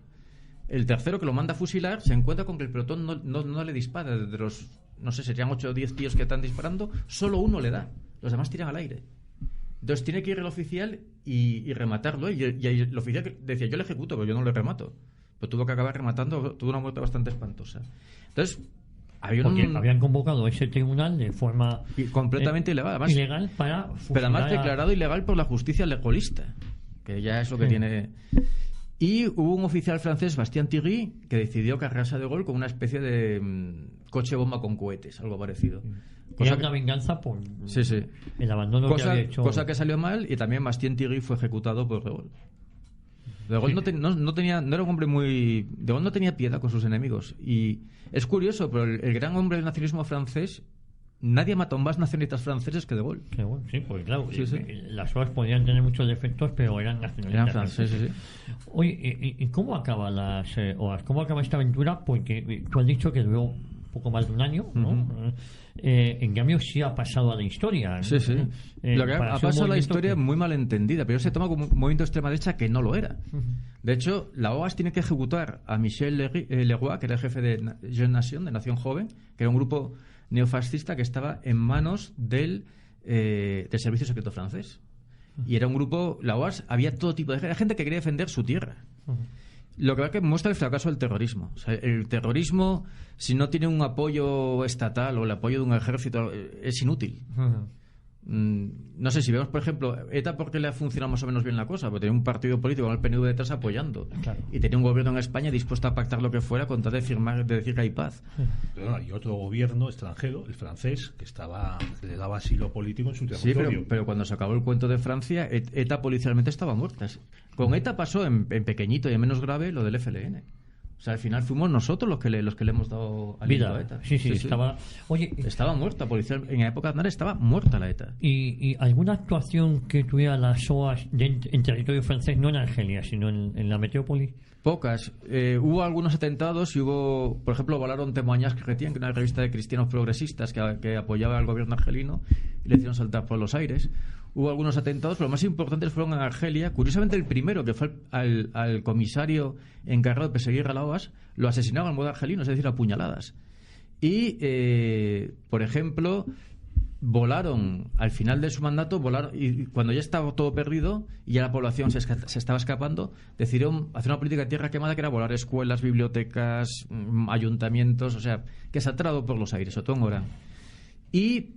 El tercero, que lo manda a fusilar, se encuentra con que el pelotón no le dispara. De los, no sé, serían 8 o 10 tíos que están disparando, solo uno le da, los demás tiran al aire. Entonces tiene que ir el oficial y rematarlo. Y el oficial decía: yo le ejecuto, pero yo no le remato. Pero tuvo que acabar rematando, tuvo una muerte bastante espantosa. Entonces, habían convocado ese tribunal de forma completamente ilegal. Además, ilegal para pero además declarado ilegal por la justicia legolista, que ya es lo que tiene. Y hubo un oficial francés, Bastien Thierry, que decidió cargarse a De Gaulle con una especie de coche bomba con cohetes, algo parecido. Era una venganza por el abandono que había hecho. Cosa que salió mal, y también Bastien Thierry fue ejecutado por De Gaulle. De Gaulle no era un hombre muy. De Gaulle no tenía piedad con sus enemigos. Y es curioso, pero el gran hombre del nacionalismo francés, nadie mató más nacionalistas franceses que De Gaulle. Sí, porque claro, las OAS podían tener muchos defectos, pero eran nacionalistas. Eran franceses, Oye, ¿y cómo acaba las OAS? ¿Cómo acaba esta aventura? Porque tú has dicho que duró poco más de un año, ¿no? En cambio sí ha pasado a la historia. Lo que ha pasado a la historia muy mal entendida, pero se toma como un movimiento de extrema derecha que no lo era. De hecho, la OAS tiene que ejecutar a Michel Leroy, que era el jefe de Jeune Nation, de Nación Joven, que era un grupo neofascista que estaba en manos del servicio secreto francés. Y era un grupo, la OAS, había todo tipo de gente que quería defender su tierra. Lo que muestra el fracaso del terrorismo. O sea, el terrorismo, si no tiene un apoyo estatal o el apoyo de un ejército, es inútil. No sé, si vemos, por ejemplo, ETA, ¿por qué le ha funcionado más o menos bien la cosa? Porque tenía un partido político con el PNV detrás apoyando. Claro. Y tenía un gobierno en España dispuesto a pactar lo que fuera con tal de decir que hay paz. Pero y otro gobierno extranjero, el francés, que le daba asilo político en su territorio. Sí, pero cuando se acabó el cuento de Francia, ETA policialmente estaba muerta. Con ETA pasó en pequeñito y en menos grave lo del FLN. O sea, al final fuimos nosotros los que le hemos dado aliento a ETA. Sí, estaba. Oye, estaba muerta policial. En la época de Aznar estaba muerta la ETA. ¿Y alguna actuación que tuviera las OAS en territorio francés, no en Argelia, sino en la metrópoli? Pocas. Hubo algunos atentados y hubo, por ejemplo, volaron Témoignages Chrétiens, que era una revista de cristianos progresistas que apoyaba al gobierno argelino, y le hicieron saltar por los aires. Hubo algunos atentados, pero los más importantes fueron en Argelia. Curiosamente, el primero, que fue al comisario encargado de perseguir a la OAS, lo asesinaron al modo argelino, es decir, a puñaladas. Y, por ejemplo, volaron al final de su mandato, y cuando ya estaba todo perdido y ya la población se estaba escapando, decidieron hacer una política de tierra quemada, que era volar escuelas, bibliotecas, ayuntamientos, o sea, que se ha trado por los aires, sobre todo en Orán. Y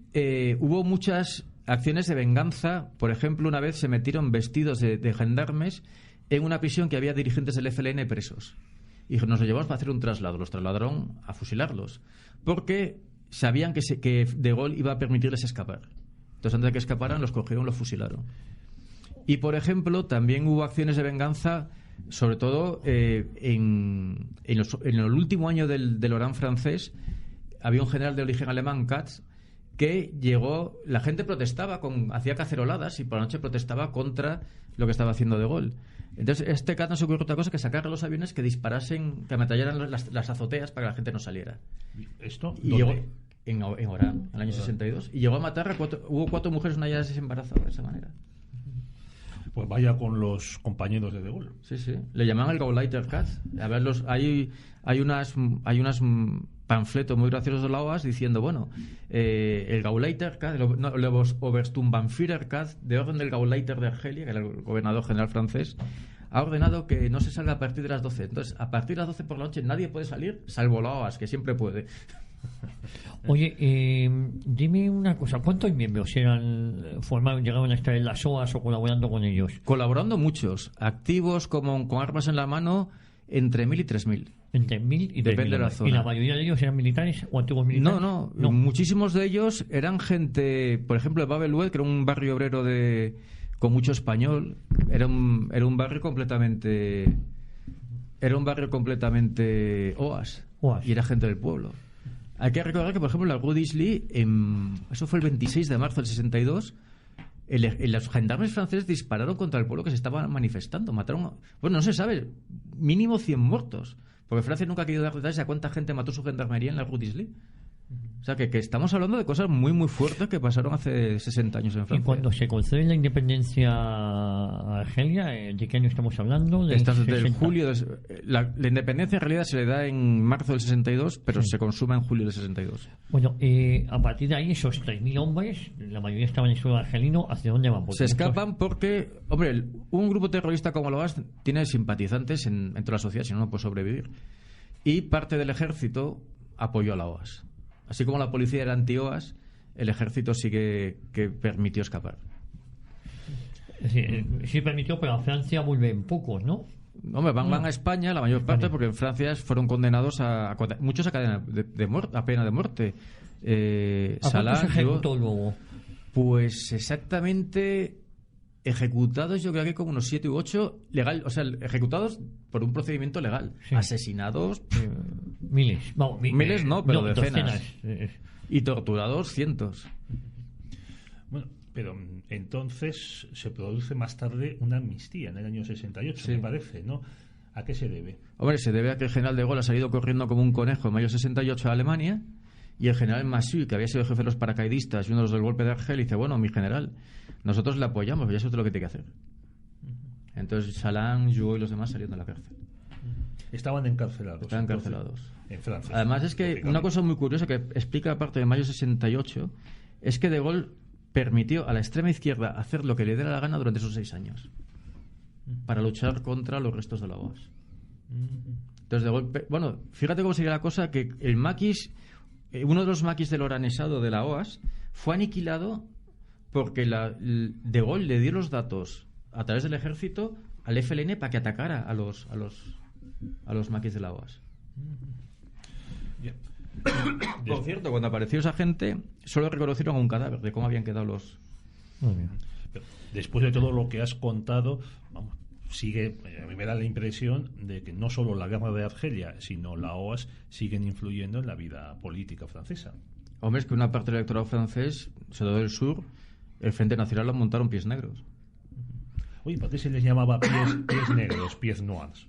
hubo muchas acciones de venganza. Por ejemplo, una vez se metieron vestidos de gendarmes en una prisión que había dirigentes del FLN presos. Y nos lo llevamos para hacer un traslado. Los trasladaron a fusilarlos, porque sabían que De Gaulle iba a permitirles escapar. Entonces, antes de que escaparan, los cogieron y los fusilaron. Y, por ejemplo, también hubo acciones de venganza, sobre todo en el último año del Orán francés. Había un general de origen alemán, Katz, que llegó, la gente protestaba, hacía caceroladas y por la noche protestaba contra lo que estaba haciendo De Gaulle. Entonces, Katz no se ocurrió otra cosa que sacar a los aviones que disparasen, que ametallaran las azoteas para que la gente no saliera. ¿Esto? Y llegó en Orán, en el año 62, y llegó a matar hubo 4 mujeres, una ya desembarazada de esa manera. Pues vaya con los compañeros de Gaulle. Sí, sí. Le llamaban el Gauleiter Katz. A ver, hay unas panfletos muy graciosos de la OAS diciendo, bueno, el Gauleiter Katz, los Obersturmbannführer Katz, de orden del Gauleiter de Argelia, que era el gobernador general francés, ha ordenado que no se salga a partir de las 12. Entonces, a partir de las 12 por la noche nadie puede salir, salvo la OAS, que siempre puede. Oye, dime una cosa, ¿cuántos miembros llegaban a estar en las OAS o colaborando con ellos? Colaborando muchos, activos con armas en la mano, entre 1.000 y 3.000. Entre 1.000 y 3.000. Depende de la zona. ¿Y la mayoría de ellos eran militares o antiguos militares? No. Muchísimos de ellos eran gente, por ejemplo, de Bab el-Oued, que era un barrio obrero con mucho español. Era un barrio completamente OAS. Y era gente del pueblo. Hay que recordar que, por ejemplo, en la Rue d'Isly, eso fue el 26 de marzo del 62, los gendarmes franceses dispararon contra el pueblo que se estaba manifestando. Mataron, bueno, no se sabe, mínimo 100 muertos. Porque Francia nunca ha querido dar detalles a cuánta gente mató su gendarmería en la Rue d'Isly. O sea, que estamos hablando de cosas muy, muy fuertes que pasaron hace 60 años en Francia. ¿Y cuando se concede la independencia a Argelia, de qué año estamos hablando? Del julio. La independencia en realidad se le da en marzo del 62, pero se consuma en julio del 62. Bueno, a partir de ahí, esos 3.000 hombres, la mayoría estaban en suelo argelino, ¿hacia dónde van? Se escapan porque, hombre, un grupo terrorista como la OAS tiene simpatizantes en toda la sociedad, si no, no puede sobrevivir. Y parte del ejército apoyó a la OAS. Así como la policía era anti-OAS, el ejército sí que permitió escapar. Es decir, sí permitió, pero a Francia vuelven pocos, ¿no? Hombre, van a España, la mayor parte, porque en Francia fueron condenados muchos a cadena a pena de muerte. ¿A cuántos se ejecutó luego? Pues exactamente ejecutados, yo creo que como unos 7 u 8 legal, o sea, ejecutados por un procedimiento legal. Sí. Asesinados miles. Vamos, miles no, pero decenas. Docenas. Y torturados cientos. Bueno, pero entonces se produce más tarde una amnistía en el año 68, me parece, ¿no? ¿A qué se debe? Hombre, se debe a que el general de Gaulle ha salido corriendo como un conejo en mayo 68 a Alemania, y el general Massieu, que había sido jefe de los paracaidistas y uno de los del golpe de Argel, dice, bueno, mi general, nosotros le apoyamos, y eso es lo que tiene que hacer. Entonces Salan, Jouot y los demás salieron de la cárcel. Estaban encarcelados. Estaban encarcelados. En Francia. Además es que una cosa muy curiosa que explica aparte de mayo 68 es que De Gaulle permitió a la extrema izquierda hacer lo que le diera la gana durante esos 6 años para luchar contra los restos de la OAS. Entonces De Gaulle, bueno, fíjate cómo sería la cosa, que el maquis, uno de los maquis del oranesado de la OAS fue aniquilado porque De Gaulle le dio los datos a través del ejército al FLN para que atacara a los maquis de la OAS. Por cierto, cuando apareció esa gente, solo reconocieron a un cadáver de cómo habían quedado los... Después de todo lo que has contado, vamos, a mí me da la impresión de que no solo la guerra de Argelia, sino la OAS siguen influyendo en la vida política francesa. Hombre, es que una parte del electorado francés, sobre todo del sur, el Frente Nacional lo montaron pies negros. Oye, ¿por qué se les llamaba pies negros, pies noirs?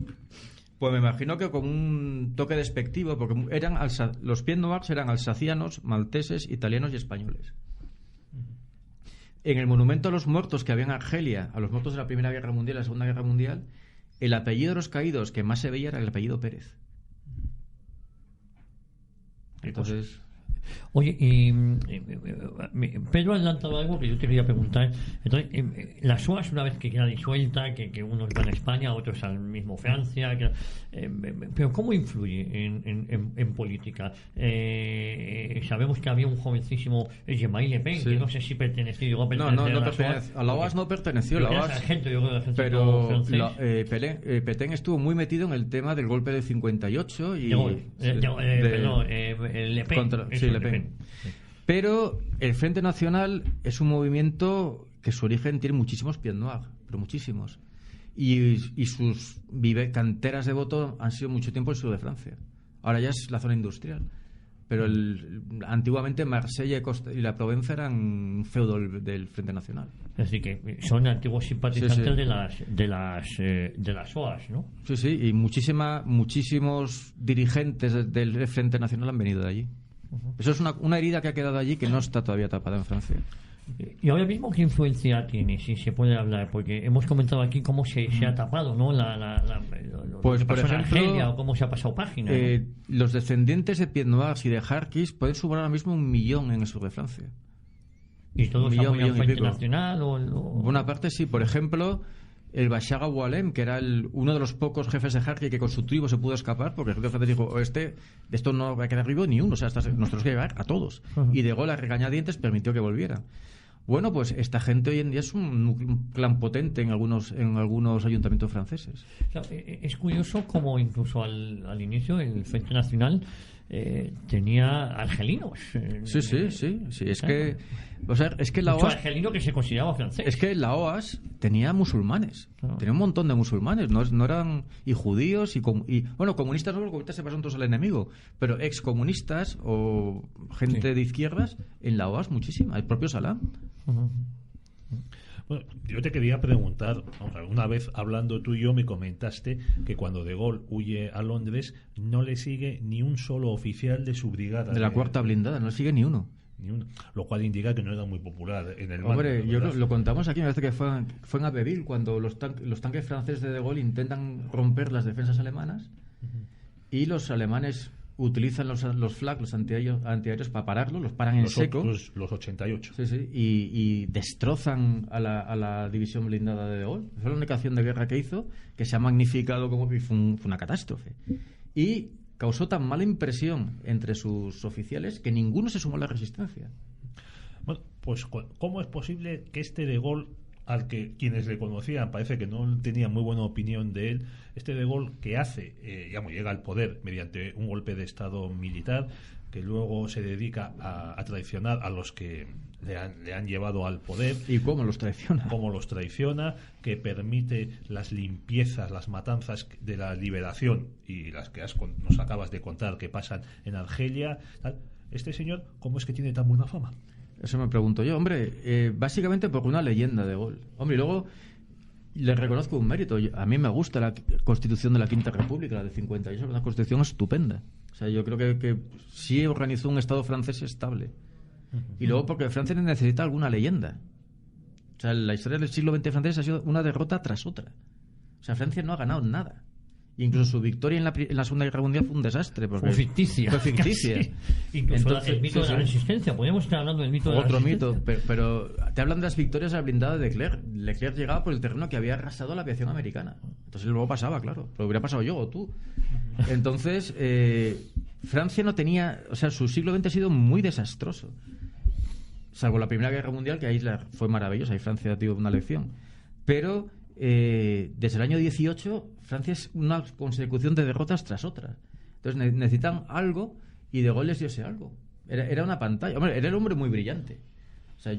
Pues me imagino que con un toque despectivo, porque los pies noirs eran alsacianos, malteses, italianos y españoles. En el monumento a los muertos que había en Argelia, a los muertos de la Primera Guerra Mundial y la Segunda Guerra Mundial, el apellido de los caídos que más se veía era el apellido Pérez. Entonces... Oye, y Pedro ha adelantado algo que yo te quería preguntar. Entonces, las OAS, una vez que queda disuelta, que unos van a España, otros al mismo Francia, pero ¿cómo influye en política? Sabemos que había un jovencísimo Jean-Marie Le Pen, que no sé si perteneció a la OAS no perteneció, la OAS, pero Pétain estuvo muy metido en el tema del golpe del 58 y Le Pen. Le Pen. Pero el Frente Nacional es un movimiento que su origen tiene muchísimos pieds noirs. pero muchísimos. Y sus canteras de voto han sido mucho tiempo el sur de Francia. Ahora ya es la zona industrial. Pero antiguamente Marsella y la Provenza eran un feudo del Frente Nacional. Así que son antiguos simpatizantes de las OAS, ¿no? Sí, sí, y muchísimos dirigentes del Frente Nacional han venido de allí. Eso es una herida que ha quedado allí que no está todavía tapada en Francia. Y ahora mismo, ¿qué influencia tiene, si se puede hablar? Porque hemos comentado aquí cómo se ha tapado, ¿no? Pues, por ejemplo, Argelia, o cómo se ha pasado página, ¿no? Los descendientes de Pied Noirs y de Harkis pueden sumar ahora mismo 1 millón en el sur de Francia. ¿Y todos apoyan el Frente Nacional? Una parte sí. Por ejemplo, el Bachar Oualem, que era uno de los pocos jefes de Harki que con su tribu se pudo escapar, porque el ejército francés dijo, de esto no va a quedar vivo ni uno, o sea, nos tenemos que llevar a todos. Y De Gaulle, a regañadientes, permitió que volvieran. Bueno, pues esta gente hoy en día es un clan potente en algunos ayuntamientos franceses. Claro, es curioso como incluso al inicio el Frente Nacional tenía argelinos. Sí. Es que la mucho OAS, argelino que se consideraba francés. Es que la OAS tenía musulmanes. Tenía un montón de musulmanes. No eran y judíos y comunistas no, porque ahorita se pasan todos al enemigo. Pero excomunistas o gente de izquierdas, en la OAS muchísima. El propio Salam. Bueno, yo te quería preguntar, alguna vez hablando tú y yo me comentaste que cuando De Gaulle huye a Londres no le sigue ni un solo oficial de su brigada. De la cuarta blindada, no le sigue ni uno. Lo cual indica que no era muy popular en el mando. Hombre, yo lo contamos aquí, me parece que fue en Abbeville, cuando los tanques franceses de Gaulle intentan romper las defensas alemanas y los alemanes utilizan los flak, los antiaéreos para pararlos, los paran en seco. Los 88. Sí, y destrozan a la división blindada de Gaulle. Esa es la única acción de guerra que hizo, que se ha magnificado como que fue una catástrofe. Y causó tan mala impresión entre sus oficiales que ninguno se sumó a la resistencia. Bueno, pues ¿cómo es posible que este De Gaulle, al que quienes le conocían parece que no tenían muy buena opinión de él, este De Gaulle que llega al poder mediante un golpe de estado militar, que luego se dedica a traicionar a los que le han llevado al poder? ¿Y cómo los traiciona? Que permite las limpiezas, las matanzas de la liberación y las que nos acabas de contar que pasan en Argelia, tal. Este señor, ¿cómo es que tiene tan buena fama? Eso me pregunto yo, hombre, básicamente por una leyenda de Gaulle. Hombre, y luego le reconozco un mérito. A mí me gusta la Constitución de la Quinta República, la de 58, es una constitución estupenda. O sea, yo creo que sí organizó un Estado francés estable. Y luego porque Francia necesita alguna leyenda. O sea, la historia del siglo XX francés ha sido una derrota tras otra. O sea, Francia no ha ganado nada. Incluso su victoria en la Segunda Guerra Mundial fue un desastre. Fue ficticia. Incluso entonces, el mito de la resistencia. Podemos estar hablando del mito de la resistencia. Otro mito, pero te hablan de las victorias de la blindada de Leclerc. Leclerc llegaba por el terreno que había arrasado la aviación americana. Entonces luego pasaba, claro. Pero hubiera pasado yo o tú. Entonces, Francia no tenía... O sea, su siglo XX ha sido muy desastroso. Salvo la Primera Guerra Mundial, que ahí fue maravillosa. Ahí Francia dio una lección. Pero... desde el año 18 Francia es una consecución de derrotas tras otra. Entonces necesitan algo y De Gaulle les dio ese algo. Era una pantalla. Hombre, era el hombre muy brillante. O sea,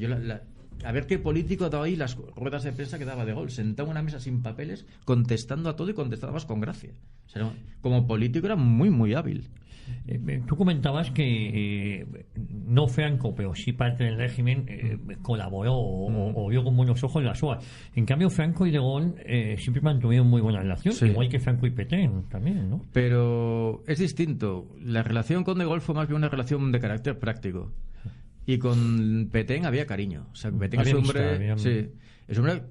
a ver qué político daba ahí las ruedas de prensa que daba De Gaulle, sentado en una mesa sin papeles contestando a todo y contestaba más con gracia. O sea, como político era muy muy hábil. Tú comentabas que no Franco, pero sí parte del régimen colaboró o vio con buenos ojos las OAS. En cambio, Franco y De Gaulle siempre mantuvieron muy buena relación, igual que Franco y Pétain también, ¿no? Pero es distinto. La relación con De Gaulle fue más bien una relación de carácter práctico. Y con Pétain había cariño. O sea, Pétain es un hombre... Sí, es un hombre...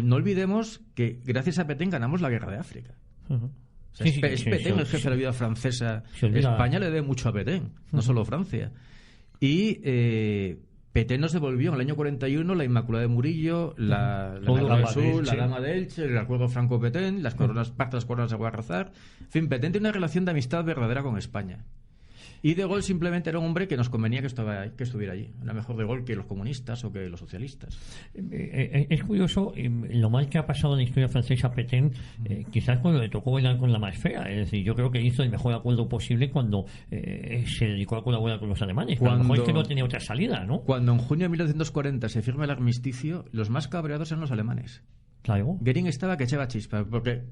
No olvidemos que gracias a Pétain ganamos la guerra de África. O sea, es Pétain el jefe de la vida francesa. España le debe mucho a Pétain, no solo Francia. Y Pétain nos devolvió en el año 41 la Inmaculada de Murillo, la Dama del Sur, la Dama de Elche, el acuerdo Franco-Pétain, las coronas, parte de las coronas de Guadalazar. En fin, Pétain tiene una relación de amistad verdadera con España. Y De Gaulle simplemente era un hombre que nos convenía que estuviera allí. Era mejor De Gaulle que los comunistas o que los socialistas. Es curioso lo mal que ha pasado en la historia francesa a Pétain, quizás cuando le tocó bailar con la más fea. Es decir, yo creo que hizo el mejor acuerdo posible cuando se dedicó a colaborar con los alemanes. A lo mejor es que no tenía otra salida, ¿no? Cuando en junio de 1940 se firma el armisticio, los más cabreados eran los alemanes. Claro. Goering estaba que echaba chispa, porque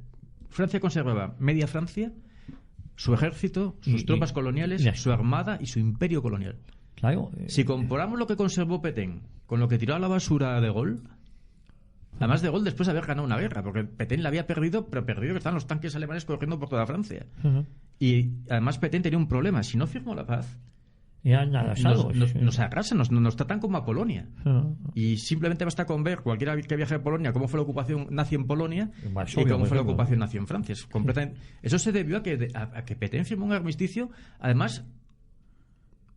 Francia conservaba media Francia, su ejército, sus tropas coloniales, su armada y su imperio colonial. Claro. Si comparamos lo que conservó Pétain con lo que tiró a la basura De Gaulle, además De Gaulle después de haber ganado una guerra, porque Pétain la había perdido, pero perdido que estaban los tanques alemanes corriendo por toda Francia. Y además Pétain tenía un problema: si no firmó la paz, nos arrasan, nos tratan como a Polonia. Y simplemente basta con ver cualquiera que viaje a Polonia cómo fue la ocupación nazi en Polonia y cómo fue la ocupación nazi en Francia. Eso se debió a que Pétain firmó un armisticio, además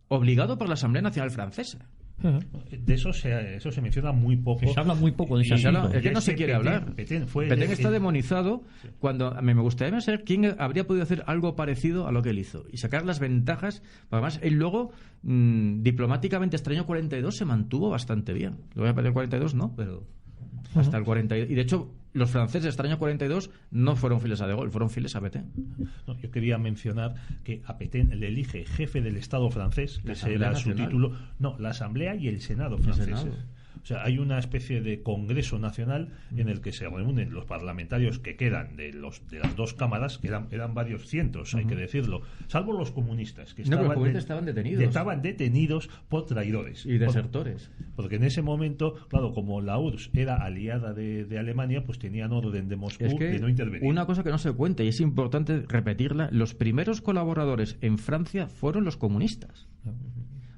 obligado por la Asamblea Nacional Francesa. De eso se menciona muy poco. Se habla muy poco de esa Es que no se quiere hablar. Pétain está demonizado, cuando me gustaría saber quién habría podido hacer algo parecido a lo que él hizo y sacar las ventajas. Además, él luego diplomáticamente hasta el año 42 se mantuvo bastante bien. Luego para el 42 no, pero hasta el 42. Y de hecho, los franceses hasta el año 42 no fueron fieles a De Gaulle, fueron fieles a Pétain. No, yo quería mencionar que a Pétain le elige jefe del Estado francés, que ese era su título. No, la Asamblea y el Senado francés. O sea, hay una especie de Congreso Nacional en el que se reúnen los parlamentarios que quedan de las dos cámaras, que eran varios cientos, hay que decirlo, salvo los comunistas, que estaban detenidos. Estaban detenidos por traidores. Y desertores. Porque en ese momento, claro, como la URSS era aliada de Alemania, pues tenían orden de Moscú de no intervenir. Una cosa que no se cuenta, y es importante repetirla: los primeros colaboradores en Francia fueron los comunistas.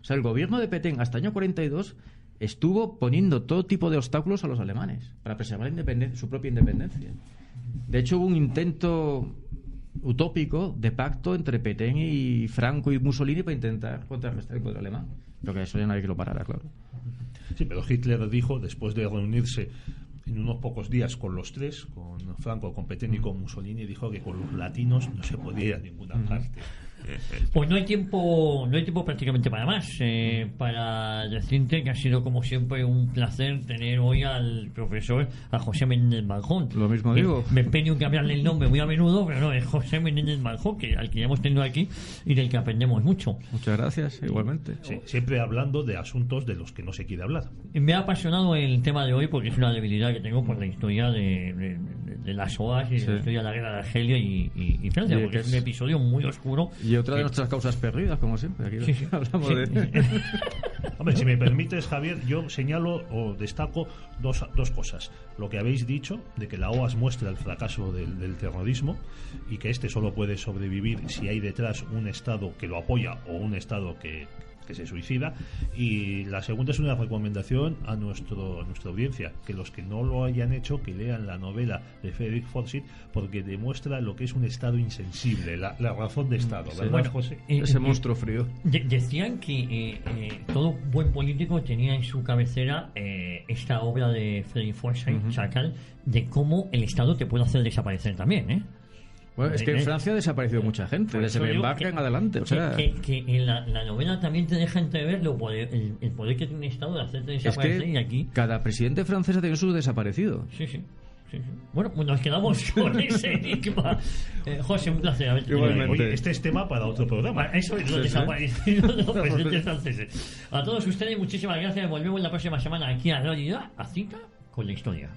O sea, el gobierno de Pétain hasta el año 42 estuvo poniendo todo tipo de obstáculos a los alemanes para preservar su propia independencia. De hecho, hubo un intento utópico de pacto entre Pétain y Franco y Mussolini para intentar contrarrestar el poder alemán, pero que eso ya nadie que lo parara, claro. Sí, pero Hitler dijo, después de reunirse en unos pocos días con los tres, con Franco, con Pétain y con Mussolini, dijo que con los latinos no se podía ir a ninguna parte. Pues no hay tiempo prácticamente para más. Para decirte que ha sido como siempre un placer tener hoy al profesor, a José Menéndez Maljón. Lo mismo digo. Me empeño en cambiarle el nombre muy a menudo, pero no, es José Menéndez Maljón, al que ya hemos tenido aquí y del que aprendemos mucho. Muchas gracias, igualmente. Sí, siempre hablando de asuntos de los que no se quiere hablar. Me ha apasionado el tema de hoy porque es una debilidad que tengo por la historia de las OAS y la historia de la guerra de Argelia y Francia, porque es un episodio muy oscuro. Y otra de nuestras causas perdidas, como siempre. Aquí hablamos de... Hombre, si me permites, Javier, yo señalo o destaco dos cosas. Lo que habéis dicho, de que la OAS muestra el fracaso del terrorismo y que este solo puede sobrevivir si hay detrás un Estado que lo apoya o un Estado que se suicida. Y la segunda es una recomendación a nuestra audiencia, que los que no lo hayan hecho, que lean la novela de Frederick Forsyth, porque demuestra lo que es un Estado insensible, la razón de Estado, ¿verdad, bueno, José? Ese monstruo frío. Decían que todo buen político tenía en su cabecera esta obra de Frederick Forsyth, Chacal, de cómo el Estado te puede hacer desaparecer también, ¿eh? Bueno, es que en Francia ha desaparecido mucha gente, desde Bembarca en adelante. O sea, que en la novela también te deja entrever el poder que tiene un Estado de hacerte desaparecer. Es que y aquí cada presidente francés ha tenido su desaparecido. Sí. Bueno, pues nos quedamos con ese enigma. José, un placer haber tenido. Oye, este es tema para otro programa. Eso es, los desaparecidos de los presidentes franceses. A todos ustedes, muchísimas gracias. Volvemos la próxima semana aquí a Radio A cita con la historia.